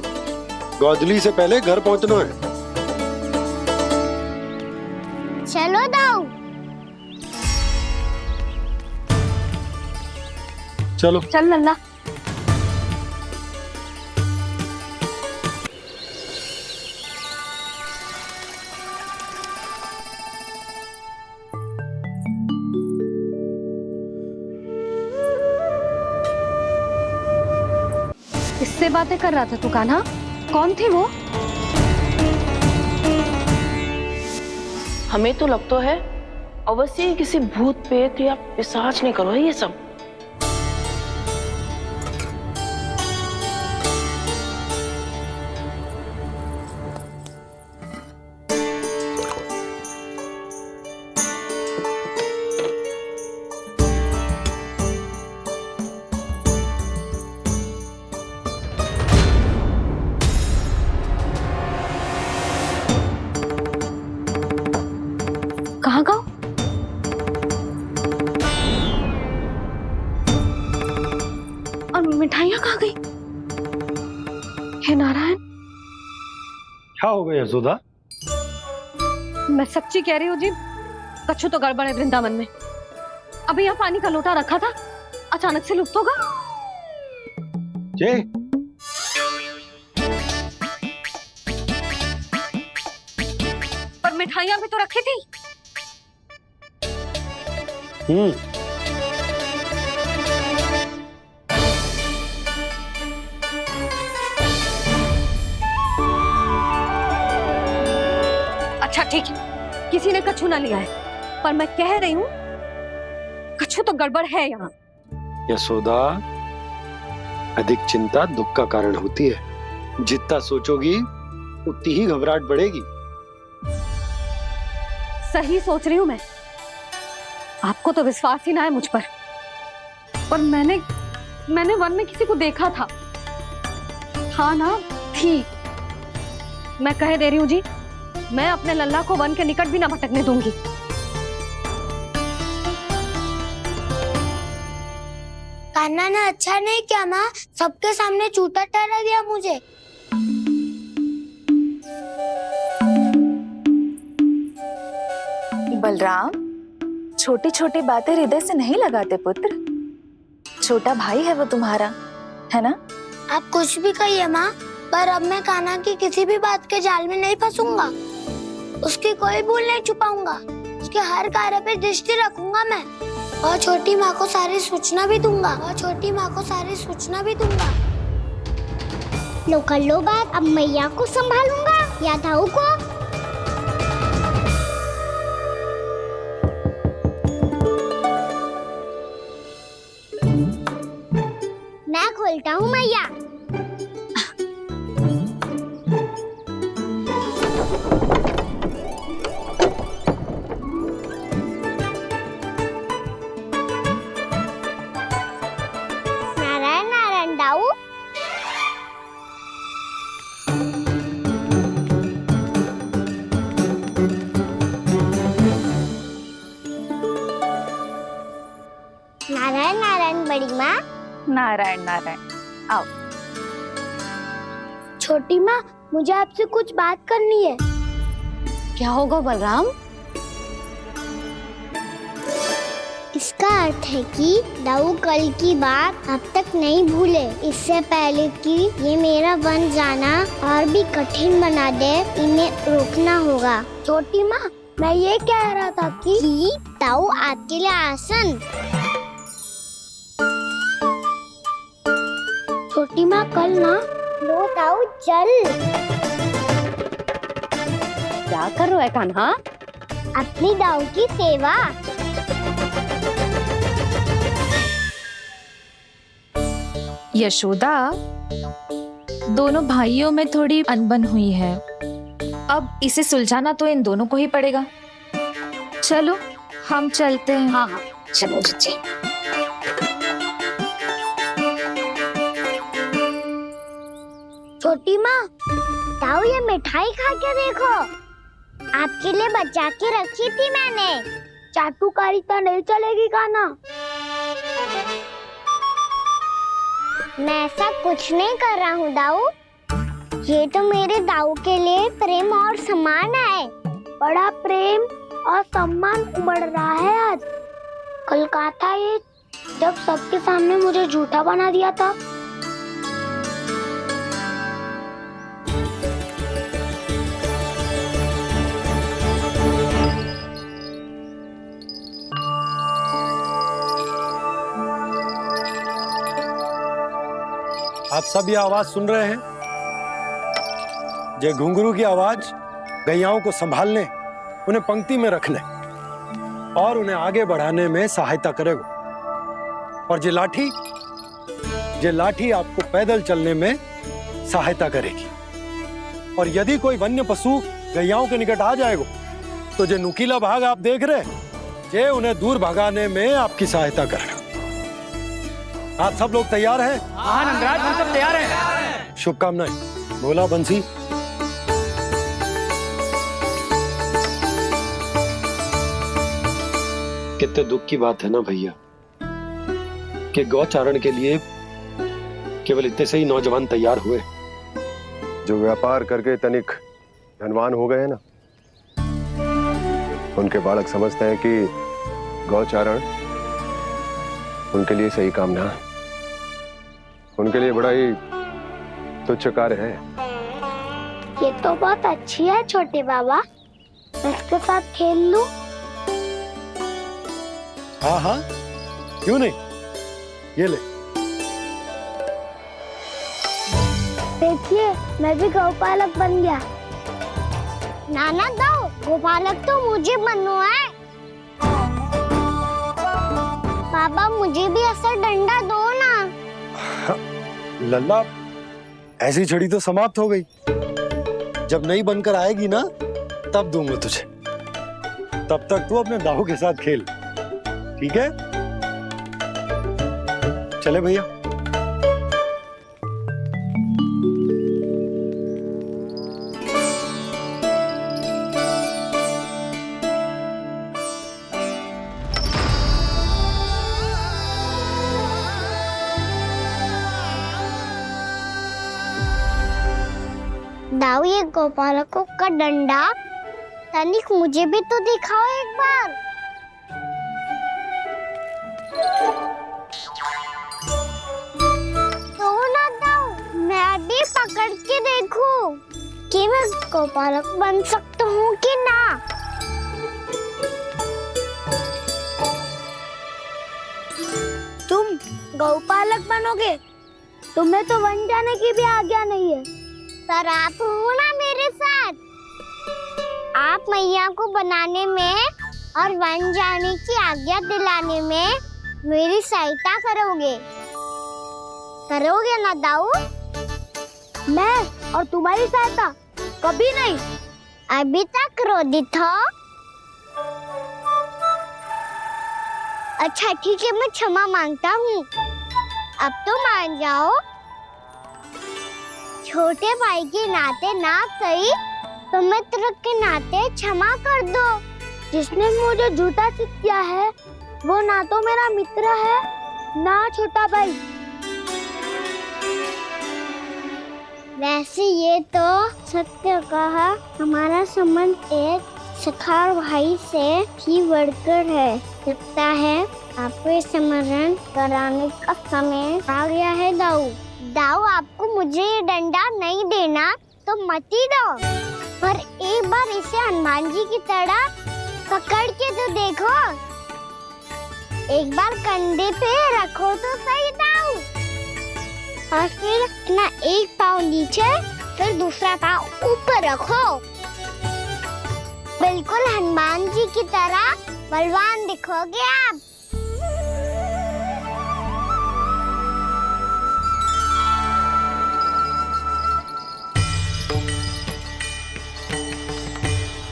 गोधली से पहले घर पहुंचना है। चलो दाऊ। चलो चल लल्ला। किससे बातें कर रहा था तू कान्हा? कौन थे वो? हमें तो लगता है अवश्य ही किसी भूत प्रेत या पिशाच ने करो है ये सब। कहाँ का? और मिठाइयाँ कहाँ गई? हे नारायण! क्या हो गया यशोदा? मैं सच्ची कह रही हूँ जी, कछु तो गड़बड़ है वृंदावन में। अभी यहाँ पानी का लोटा रखा था, अचानक से लुप्त होगा। जय, पर मिठाइयाँ भी तो रखी थी। अच्छा ठीक है, किसी ने कछु ना लिया है, पर मैं कह रही हूँ कछु तो गड़बड़ है यहाँ। यशोदा, अधिक चिंता दुख का कारण होती है। जितना सोचोगी उतनी ही घबराहट बढ़ेगी। सही सोच रही हूँ मैं। आपको तो विश्वास ही ना है मुझ पर मैंने वन में किसी को देखा था। हाँ ना, थी। मैं कह दे रही हूँ जी, मैं अपने लल्ला को वन के निकट भी ना भटकने दूंगी। कान्हा ने अच्छा नहीं किया माँ, सबके सामने झूठा ठहरा दिया मुझे। बलराम, छोटी छोटी बातें हृदय से नहीं लगाते पुत्र। छोटा भाई है वो तुम्हारा, है ना? आप कुछ भी कहिए माँ, पर अब मैं कान्हा की किसी भी बात के जाल में नहीं फंसूंगा। उसकी कोई भूल नहीं छुपाऊंगा। उसके हर कार्य पे दृष्टि रखूंगा मैं, और छोटी माँ को सारी सूचना भी दूंगा। लो कर लो बात, अब मैया को संभालूंगा या दाऊ को। मैं खोलता हूँ मैया। नारायण नारायण दाऊ। नारायण नारायण बड़ी माँ। नारायण नारायण, आओ। छोटी माँ, मुझे आपसे कुछ बात करनी है। क्या होगा बलराम? इसका अर्थ है कि दाऊ कल की बात अब तक नहीं भूले। इससे पहले कि ये मेरा वन जाना और भी कठिन बना दे, इन्हें रोकना होगा। छोटी माँ, मैं ये कह रहा था कि दाऊ आपके लिए आसन। छोटी माँ, कल ना लो दाऊ चल। क्या कर रहा है कान्हा? अपनी दाऊ की सेवा। यशोदा, दोनों भाइयों में थोड़ी अनबन हुई है। अब इसे सुलझाना तो इन दोनों को ही पड़ेगा। चलो हम चलते हैं। हाँ हाँ, चलो बच्चे। छोटी माँ, दाऊ ये मिठाई खा के देखो। आपके लिए बचा के रखी थी मैंने। चाटुकारिता नहीं चलेगी कान्हा। मैं ऐसा कुछ नहीं कर रहा हूँ दाऊ। ये तो मेरे दाऊ के लिए प्रेम और सम्मान है। बड़ा प्रेम और सम्मान उमड़ रहा है आज। कल कहा था ये, जब सबके सामने मुझे झूठा बना दिया था। आप सब ये आवाज सुन रहे हैं? ये घुंघरू की आवाज गैयाओं को संभालने, उन्हें पंक्ति में रखने और उन्हें आगे बढ़ाने में सहायता करेगा। और ये लाठी आपको पैदल चलने में सहायता करेगी। और यदि कोई वन्य पशु गैयाओं के निकट आ जाएगा तो जो नुकीला भाग आप देख रहे हैं, ये उन्हें दूर भगाने में आपकी सहायता करेगा। आप सब लोग तैयार हैं? हाँ नंदराज, हम सब तैयार हैं। शुभकामनाएं। बोला बंसी। कितने दुख की बात है ना भैया कि गौचारण के लिए केवल इतने से ही नौजवान तैयार हुए। जो व्यापार करके तनिक धनवान हो गए हैं ना, उनके बालक समझते हैं कि गौचारण उनके लिए सही काम ना है। उनके लिए बड़ा ही तुच्छ कार्य है। ये तो बहुत अच्छी है छोटे बाबा, मैं इसके साथ खेल लूं? हाँ हाँ, क्यों नहीं, ये ले। देखिए, मैं भी गौपालक बन गया। नाना दाऊ, गौपालक तो मुझे बनना है। बाबा, मुझे भी ऐसा डंडा दो ना। लल्ला, ऐसी छड़ी तो समाप्त हो गई। जब नई बनकर आएगी ना, तब दूंगा तुझे। तब तक तू अपने दाऊ के साथ खेल, ठीक है? चले भैया। दाऊ, ये गोपालकों का डंडा तनिक मुझे भी तो दिखाओ एक बार। तो ना दाऊ, मैं भी पकड़ के देखूं कि मैं गोपालक बन सकता हूँ कि ना। तुम गौपालक बनोगे? तुम्हें तो वन जाने की भी आज्ञा नहीं है। पर आप हो ना मेरे साथ। आप मैया को बनाने में और वन जाने की आज्ञा दिलाने में मेरी सहायता करोगे ना दाऊ? मैं और तुम्हारी सहायता कभी नहीं। अभी तक क्रोधित हो? अच्छा ठीक है, मैं क्षमा मांगता हूँ। अब तो मान जाओ। छोटे भाई के नाते ना सही तो मित्र के नाते क्षमा कर दो। जिसने मुझे झूठा सिद्ध किया है वो ना तो मेरा मित्र है ना छोटा भाई। वैसे ये तो सत्य कहा, हमारा संबंध एक सखार भाई से भी बढ़कर है। लगता है आपको स्मरण कराने का समय आ गया है दाऊ। दाऊ, आपको मुझे ये डंडा नहीं देना तो मत ही दो, पर एक बार इसे हनुमान जी की तरह पकड़ के तो देखो। एक बार कंधे पे रखो तो सही दाऊ, और फिर अपना एक पाँव नीचे फिर दूसरा पाँव ऊपर रखो। बिल्कुल हनुमान जी की तरह बलवान दिखोगे आप।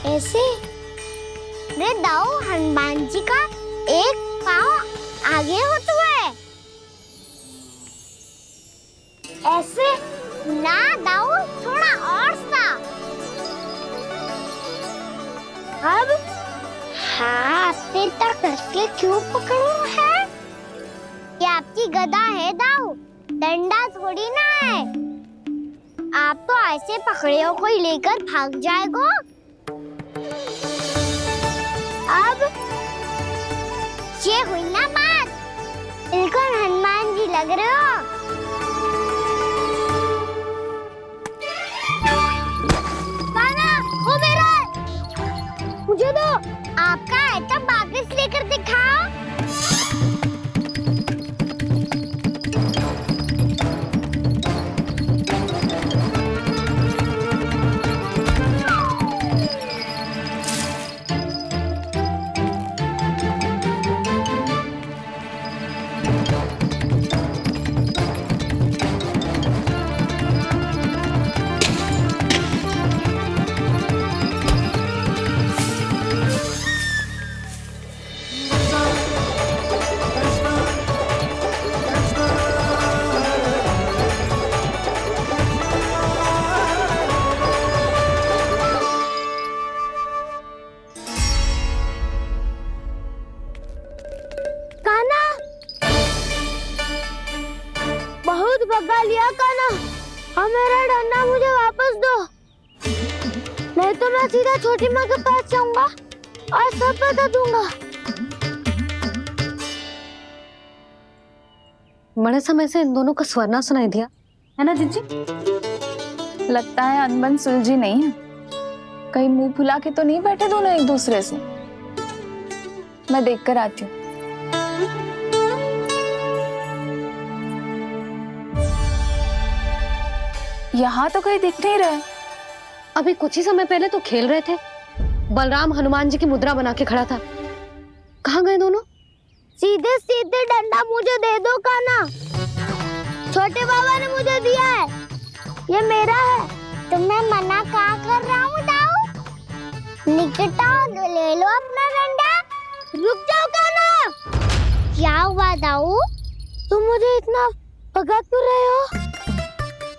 ऐसे रे दाऊ, हनुमान जी का एक पाँव आगे होता है। ऐसे ना दाऊ, थोड़ा और सा। अब हाथ पे तक कसके क्यों पकड़ो है? ये आपकी गदा है दाऊ, डंडा थोड़ी ना है। आप तो ऐसे पकड़े हो कोई लेकर भाग जाएगा। अब ये हुई ना बात, बिल्कुल हनुमान जी लग रहे हो। कान्हा, वो मेरा, मुझे दो। आपका है तब वापस लेकर दिखाओ। बहुत भगा लिया कान्हा, अब मेरा डंडा मुझे वापस दो, नहीं तो मैं सीधा छोटी माँ के पास जाऊंगा और सब बता दूंगा। बड़े समय से इन दोनों का स्वर ना सुनाई दिया, है ना जीजी? लगता है अनबन सुलझी नहीं है। कहीं मुंह फुला के तो नहीं बैठे दोनों एक दूसरे से। मैं देखकर आती हूँ। यहाँ तो कहीं दिख नहीं रहा। अभी कुछ ही समय पहले तो खेल रहे थे। बलराम हनुमान जी की मुद्रा बना के खड़ा था। कहाँ गए दोनों? सीधे सीधे डंडा मुझे दे दो कान्हा, छोटे बाबा ने मुझे दिया है, ये मेरा है। तो मैं मना कहाँ कर रहा हूँ दाऊ? निकट आओ, ले लो अपना डंडा। रुक जाओ कान्हा। क्या हुआ दाऊ, तुम मुझे इतना भगा क्यों रहे हो?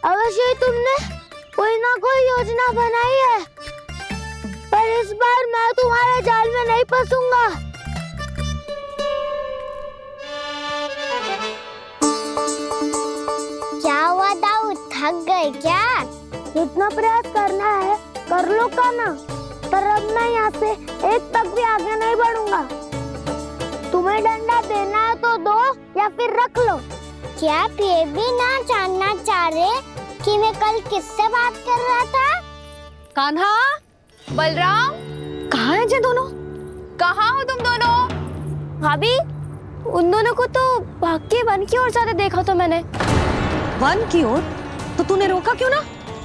अवश्य ही तुमने कोई ना कोई योजना बनाई है, पर इस बार मैं तुम्हारे जाल में नहीं फंसूंगा। क्या हुआ दाऊ, थक गए क्या? जितना प्रयास करना है कर लो कान्हा, पर अब मैं यहाँ से एक तक भी आगे नहीं बढ़ूंगा। तुम्हें डंडा देना है तो दो या फिर रख लो। क्या आप ये भी ना जानना चाह रहे कि मैं कल किससे बात कर रहा था? कान्हा, बलराम, कहाँ हैं ये दोनों? कहाँ हो तुम दोनों? भाभी, उन दोनों को तो भाग के वन की ओर जाते देखा तो मैंने। वन की ओर? तो तूने रोका क्यों ना?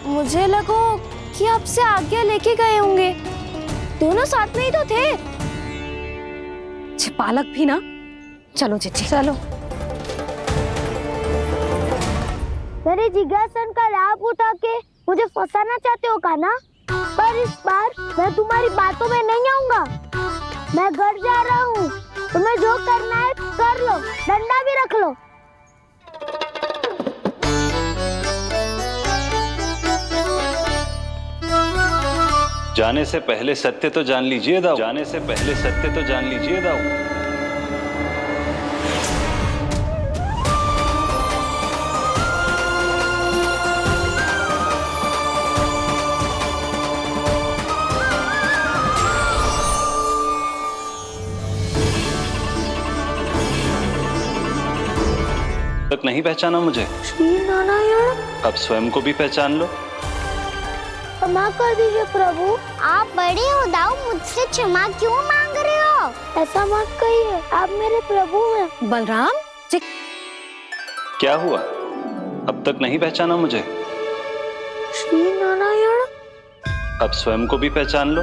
मुझे लगा कि आपसे आगे लेके गए होंगे, दोनों साथ में ही तो थे। पालक भी ना। चलो जीजी चलो। मेरे जिज्ञासन का लाभ उठा के मुझे फंसाना चाहते हो कान्हा, पर इस बार मैं तुम्हारी बातों में नहीं आऊंगा। मैं घर जा रहा हूँ, तुम्हें जो करना है कर लो, डंडा भी रख लो। जाने से पहले सत्य तो जान लीजिए दाऊ। जाने से पहले सत्य तो जान लीजिए दाऊ। तक नहीं पहचाना मुझे? श्री नारायण। अब स्वयं को भी पहचान लो। क्षमा कर दीजिए प्रभु। आप बड़े उदाऊ, मुझसे क्षमा क्यों मांग रहे हो? ऐसा मत कहिए, आप मेरे प्रभु हैं। बलराम जी, क्या हुआ? अब तक नहीं पहचाना मुझे? श्री नारायण। अब स्वयं को भी पहचान लो।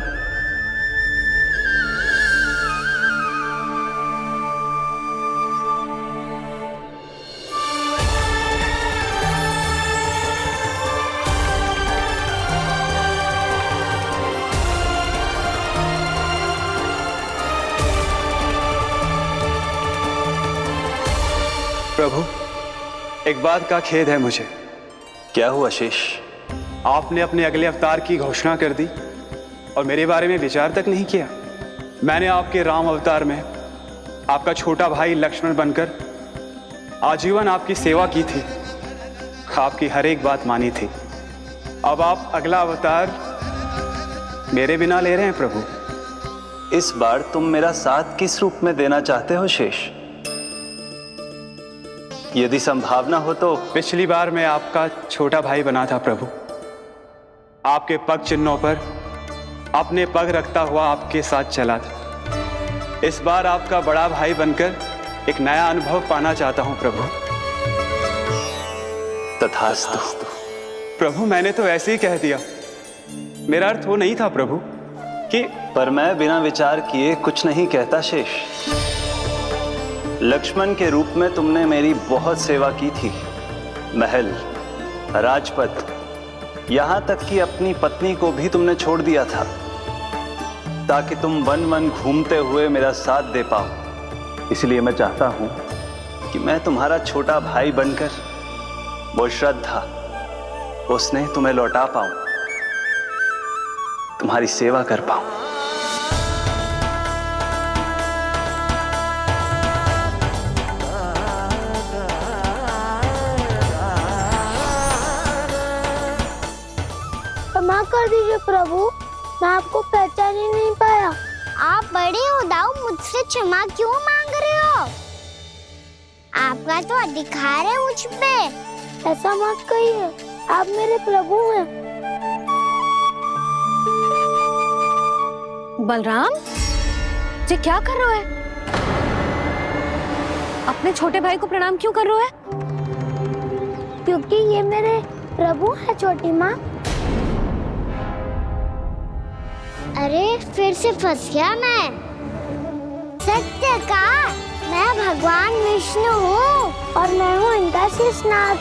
प्रभु, एक बात का खेद है मुझे। क्या हुआ शेष? आपने अपने अगले अवतार की घोषणा कर दी और मेरे बारे में विचार तक नहीं किया। मैंने आपके राम अवतार में आपका छोटा भाई लक्ष्मण बनकर आजीवन आपकी सेवा की थी, आपकी हर एक बात मानी थी। अब आप अगला अवतार मेरे बिना ले रहे हैं प्रभु। इस बार तुम मेरा साथ किस रूप में देना चाहते हो शेष? यदि संभावना हो तो। पिछली बार मैं आपका छोटा भाई बना था प्रभु, आपके पग चिन्हों पर अपने पग रखता हुआ आपके साथ चला था। इस बार आपका बड़ा भाई बनकर एक नया अनुभव पाना चाहता हूं प्रभु। तथास्तु। प्रभु, मैंने तो ऐसे ही कह दिया, मेरा अर्थ वो नहीं था प्रभु कि। पर मैं बिना विचार किए कुछ नहीं कहता शेष। लक्ष्मण के रूप में तुमने मेरी बहुत सेवा की थी। महल, राजपथ, यहां तक कि अपनी पत्नी को भी तुमने छोड़ दिया था ताकि तुम वन वन घूमते हुए मेरा साथ दे पाओ। इसलिए मैं चाहता हूं कि मैं तुम्हारा छोटा भाई बनकर वो श्रद्धा, वो स्नेह तुम्हें लौटा पाऊं, तुम्हारी सेवा कर पाऊं। क्षमा कर दीजिए प्रभु, मैं आपको पहचान ही नहीं पाया। आप बड़े उदाऊ, मुझसे क्षमा क्यों मांग रहे हो? आपका तो अधिकार है मुझ पे। ऐसा मत कहिए, आप मेरे प्रभु हैं। बलराम जी, क्या कर रहे हो? अपने छोटे भाई को प्रणाम क्यों कर रहे हो? क्योंकि ये मेरे प्रभु है छोटी माँ। अरे फिर से फंस गया मैं। सत्य का, मैं भगवान विष्णु हूँ और मैं हूँ इनका शेषनाग।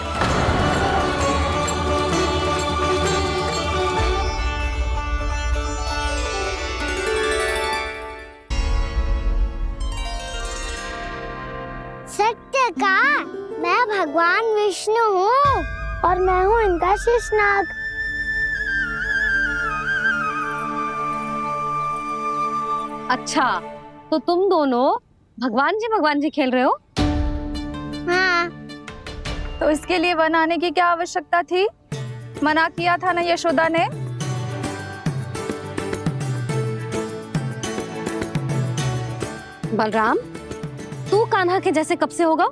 सत्य का, मैं भगवान विष्णु हूँ और मैं हूँ इनका शेषनाग। अच्छा, तो तुम दोनों भगवान जी खेल रहे हो? हाँ। तो इसके लिए वन आने की क्या आवश्यकता थी? मना किया था ना यशोदा ने? बलराम, तू कान्हा के जैसे कब से होगा?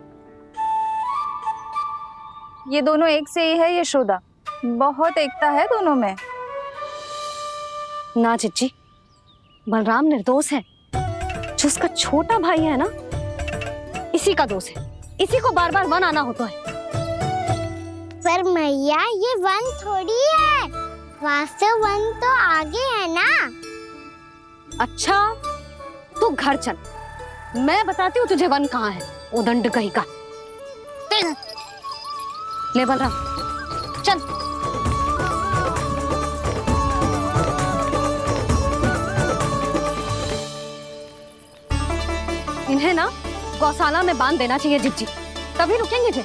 ये दोनों एक से ही है यशोदा, बहुत एकता है दोनों में। ना चिच्ची, बलराम निर्दोष है। जो उसका छोटा भाई है ना, इसी का दोष है। इसी को बार बार वन आना होता है। पर मैया, ये वन थोड़ी है, वास्तव वन तो आगे है ना। अच्छा, तू घर चल, मैं बताती हूँ तुझे वन कहाँ है। उदंड कहीं का। ले बलराम, चल। इन्हें ना गौशाला में बांध देना चाहिए जिज्जी, तभी रुकेंगे जे।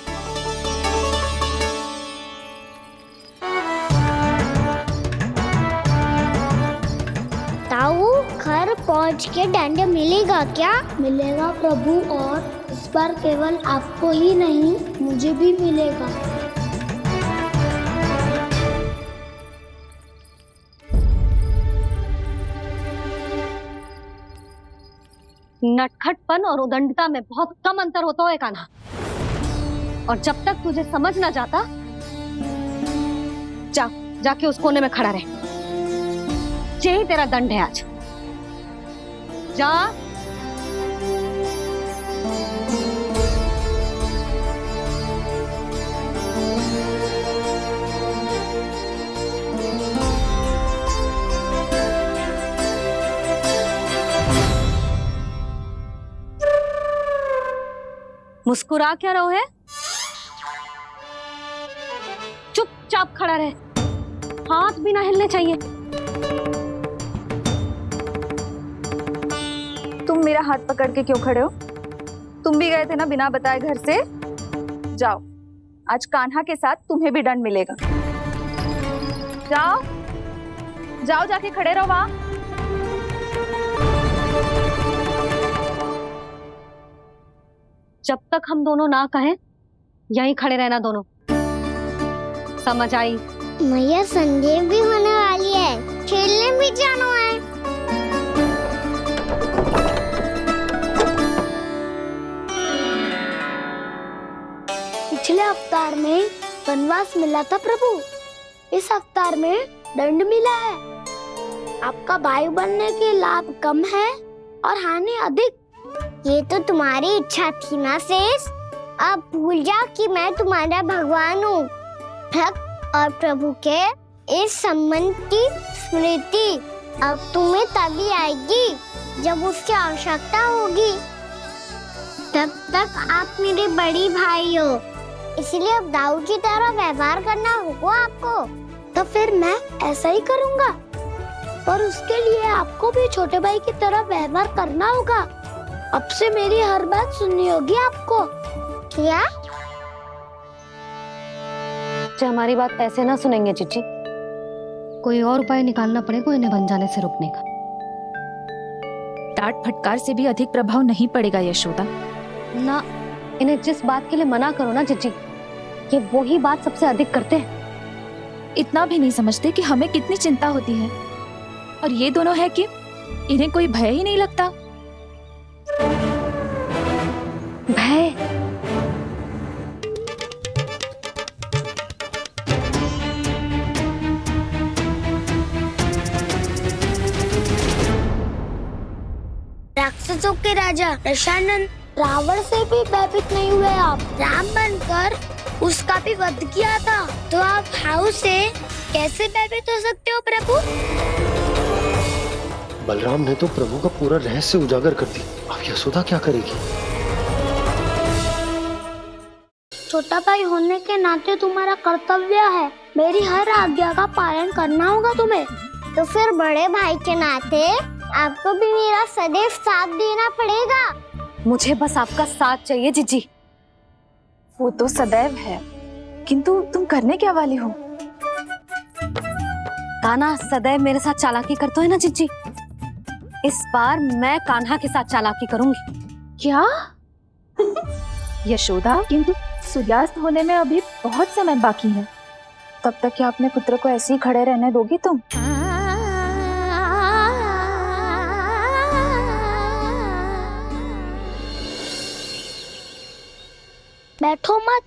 ताऊ, घर पहुंच के दंड मिलेगा क्या? मिलेगा प्रभु, और इस बार केवल आपको ही नहीं, मुझे भी मिलेगा। नटखटपन और उदंडता में बहुत कम अंतर होता है कान्हा। और जब तक तुझे समझ ना जाता, जाके उस कोने में खड़ा रहे। यही तेरा दंड है आज। जा। मुस्कुरा क्या रहो है? चुपचाप खड़ा रहे, हाथ भी ना हिलने चाहिए। तुम मेरा हाथ पकड़ के क्यों खड़े हो? तुम भी गए थे ना बिना बताए घर से। जाओ, आज कान्हा के साथ तुम्हें भी दंड मिलेगा। जाओ जाओ, जाके खड़े रहो वहां। जब तक हम दोनों ना कहें, यहीं खड़े रहना दोनों। समझ आई? मैया संध्या भी होने वाली है, खेलने भी जाना है। पिछले अवतार में वनवास मिला था प्रभु, इस अवतार में दंड मिला है। आपका भाई बनने के लाभ कम है और हानि अधिक। ये तो तुम्हारी इच्छा थी ना शेष। अब भूल जा कि मैं तुम्हारा भगवान हूँ। भक्त और प्रभु के इस संबंध की स्मृति अब तुम्हें तभी आएगी जब उसकी आवश्यकता होगी। तब तक आप मेरे बड़ी भाई हो, इसलिए अब दाऊ की तरह व्यवहार करना होगा आपको। तो फिर मैं ऐसा ही करूँगा, पर उसके लिए आपको भी छोटे भाई की तरह व्यवहार करना होगा। अब से मेरी हर बात सुननी होगी आपको। क्या? जो हमारी बात ऐसे ना सुनेंगे चिच्ची, कोई और उपाय निकालना पड़ेगा इन्हें बन जाने से रुकने का। डांट फटकार से भी अधिक प्रभाव नहीं पड़ेगा यशोदा। ना, इन्हें जिस बात के लिए मना करो ना चिच्ची, ये वही बात सबसे अधिक करते हैं। इतना भी नहीं समझते कि हमें कितनी चिंता होती है, और ये दोनों है कि इन्हें कोई भय ही नहीं लगता। भय? राक्षसों के राजा दशानन रावण से भी भयभीत नहीं हुए आप। राम बनकर उसका भी वध किया था, तो आप हाउ से कैसे भयभीत हो सकते हो प्रभु? बलराम ने तो प्रभु का पूरा रहस्य उजागर कर दिया। अब यशोदा क्या करेगी? छोटा भाई होने के नाते तुम्हारा कर्तव्य है, मेरी हर आज्ञा का पालन करना होगा तुम्हें। तो फिर बड़े भाई के नाते आपको भी मेरा सदैव साथ देना पड़ेगा। मुझे बस आपका साथ चाहिए जीजी। वो तो सदैव है, किंतु तुम करने क्या वाली हो? कान्हा सदैव मेरे साथ चालाकी करते है ना जीजी। इस बार मैं कान्हा के साथ चालाकी करूंगी। क्या? यशोदा, किंतु सूर्यास्त होने में अभी बहुत समय बाकी है। तब तक क्या अपने पुत्र को ऐसे ही खड़े रहने दोगी तुम? बैठो मत,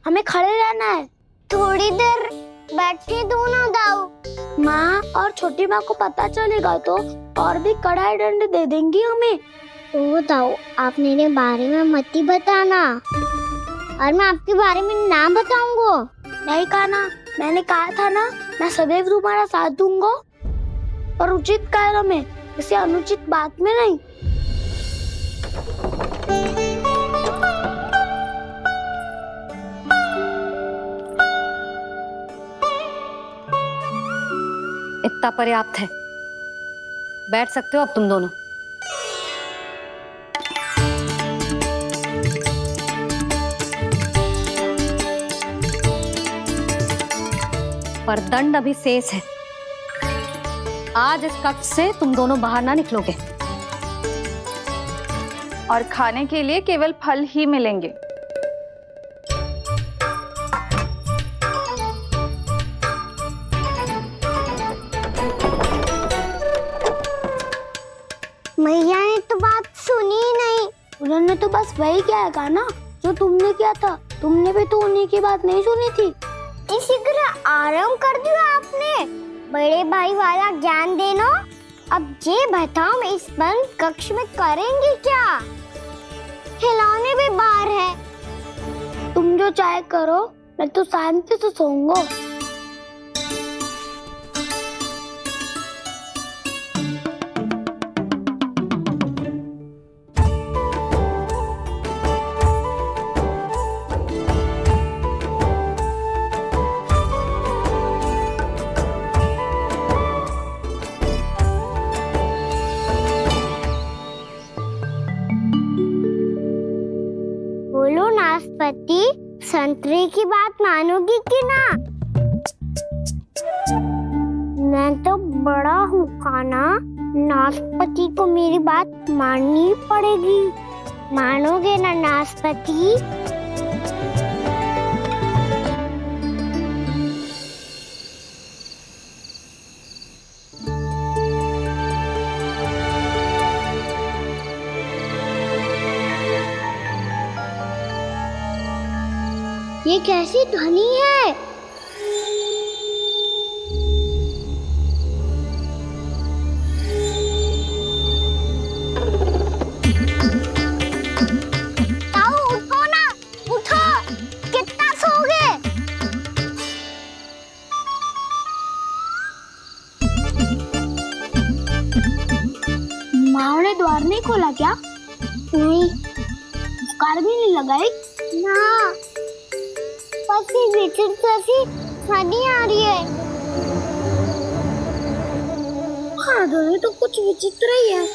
हमें खड़े रहना है। थोड़ी देर बैठे दो ना दाऊ। माँ और छोटी माँ को पता चलेगा तो और भी कड़ा दंड दे देंगी हमें। ओ दाऊ, आप मेरे बारे में मत ही बताना, और मैं आपके बारे में ना बताऊंगा। नहीं कान्हा, मैंने कहा था ना, मैं सदैव तुम्हारा साथ दूंगा, और उचित कार्य में, किसी अनुचित बात में नहीं। इतना पर्याप्त है, बैठ सकते हो अब तुम दोनों। पर दंड अभी शेष है। आज इस कक्ष से तुम दोनों बाहर ना निकलोगे, और खाने के लिए केवल फल ही मिलेंगे। मैया ने तो बात सुनी ही नहीं। उन्होंने तो बस वही कहा ना, जो तुमने किया था, तुमने भी तो उन्हीं की बात नहीं सुनी थी। इसी तरह आराम कर दिया आपने, बड़े भाई वाला ज्ञान देना। अब ये बताओ इस बंद कक्ष में करेंगे क्या? खिलौने भी बाहर है। तुम जो चाहे करो, मैं तो शांति से सोऊंगा। बोलो नाशपाती, संतरे की बात मानोगी कि ना? मैं तो बड़ा हूँ काना, नाशपाती को मेरी बात माननी पड़ेगी। मानोगे ना नाशपाती? ये कैसी ध्वनि है? ताऊ उठो ना, उठो, कितना सोओगे? माँ ने द्वार नहीं खोला क्या? नहीं। कार भी नहीं लगाई? ना, बस ये विचित्र सी ध्वनि आ रही है। हाँ, ध्वनि तो कुछ विचित्र ही है।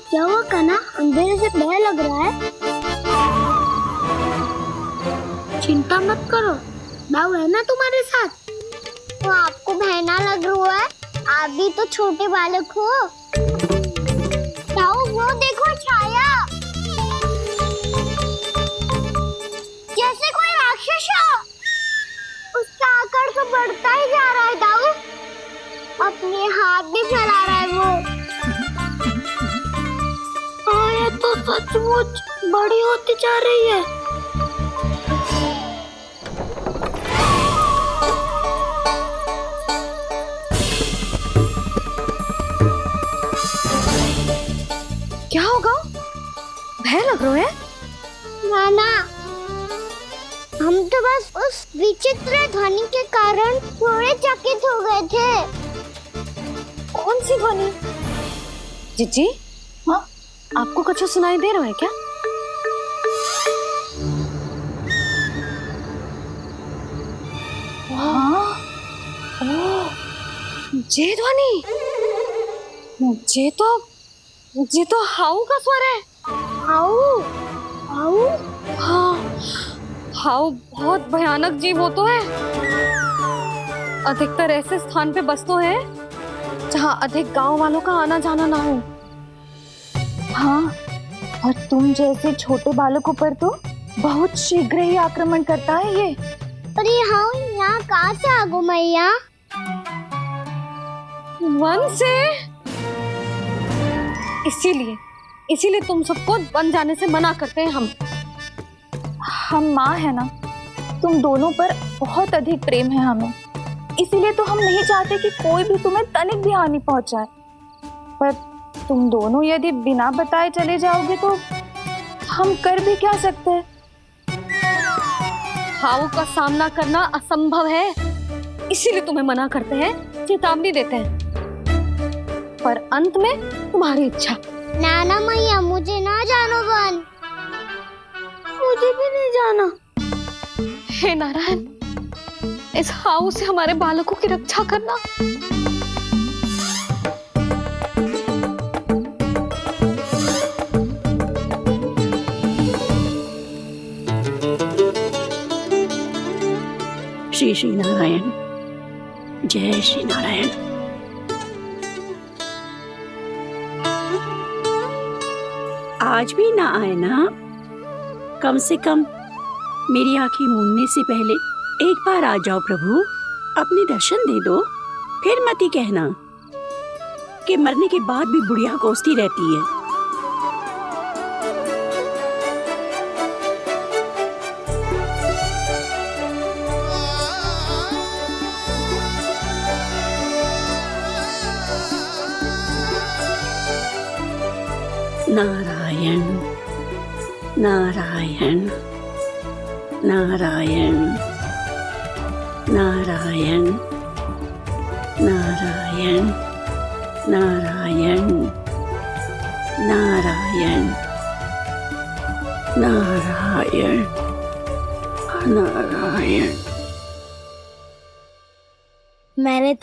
क्या हुआ कान्हा, अंधेरे से डर लग रहा है? चिंता मत करो, दाऊ है ना तुम्हारे साथ। तो आपको बहना लग रहा है, आप भी तो छोटे बालक हो। ताऊ वो देखो छाया, जैसे कोई राक्षस हो। उसका आकार तो बढ़ता ही जा रहा है ताऊ, अपने हाथ भी फैला रहा है वो। हाँ, ये तो सचमुच बड़ी होती जा रही है। क्या होगा? भय लग रहा है? नाना, हम तो बस उस विचित्र ध्वनि के कारण थोड़े चकित हो गए थे। कौन सी ध्वनि? जीजी, हाँ, आपको कुछ सुनाई दे रहा है क्या? हाँ, ओह, ये ध्वनि, ये तो हाउ का स्वर है। हाउ? हाउ? हाँ, हाउ बहुत भयानक जीव हो तो है। अधिकतर ऐसे स्थान पे बसते हैं जहाँ अधिक गांव वालों का आना जाना ना हो। हाँ, और तुम जैसे छोटे बालकों पर तो बहुत शीघ्र ही आक्रमण करता है ये। पर ये हाउ यहाँ कहाँ से आ गो मैया? वन से। इसीलिए तुम सबको वन जाने से मना करते हैं हम माँ है ना, तुम दोनों पर बहुत अधिक प्रेम है हमें, इसीलिए तो हम नहीं चाहते कि कोई भी तुम्हें तनिक भी हानि पहुंचाए। पर तुम दोनों यदि बिना बताए चले जाओगे तो हम कर भी क्या सकते हैं? हाउ का सामना करना असंभव है, इसीलिए तुम्हें मना करते हैं, चेतावनी देते हैं। पर अंत में तुम्हारी इच्छा। नाना मैया, मुझे ना जानो वन। मुझे भी नहीं जाना। हे नारायण, इस हाउ से हमारे बालकों की रक्षा करना। श्री श्री नारायण, जय श्री नारायण। आज भी ना आए ना? कम से कम मेरी आंखें मूंदने से पहले एक बार आ जाओ प्रभु, अपने दर्शन दे दो, फिर मत ही कहना। आपके मरने के बाद भी बुढ़िया कोसती रहती है। नारायण नारायण नारायण नारायण नारायण नारायण नारायण नारायण नारायण। मैंने तो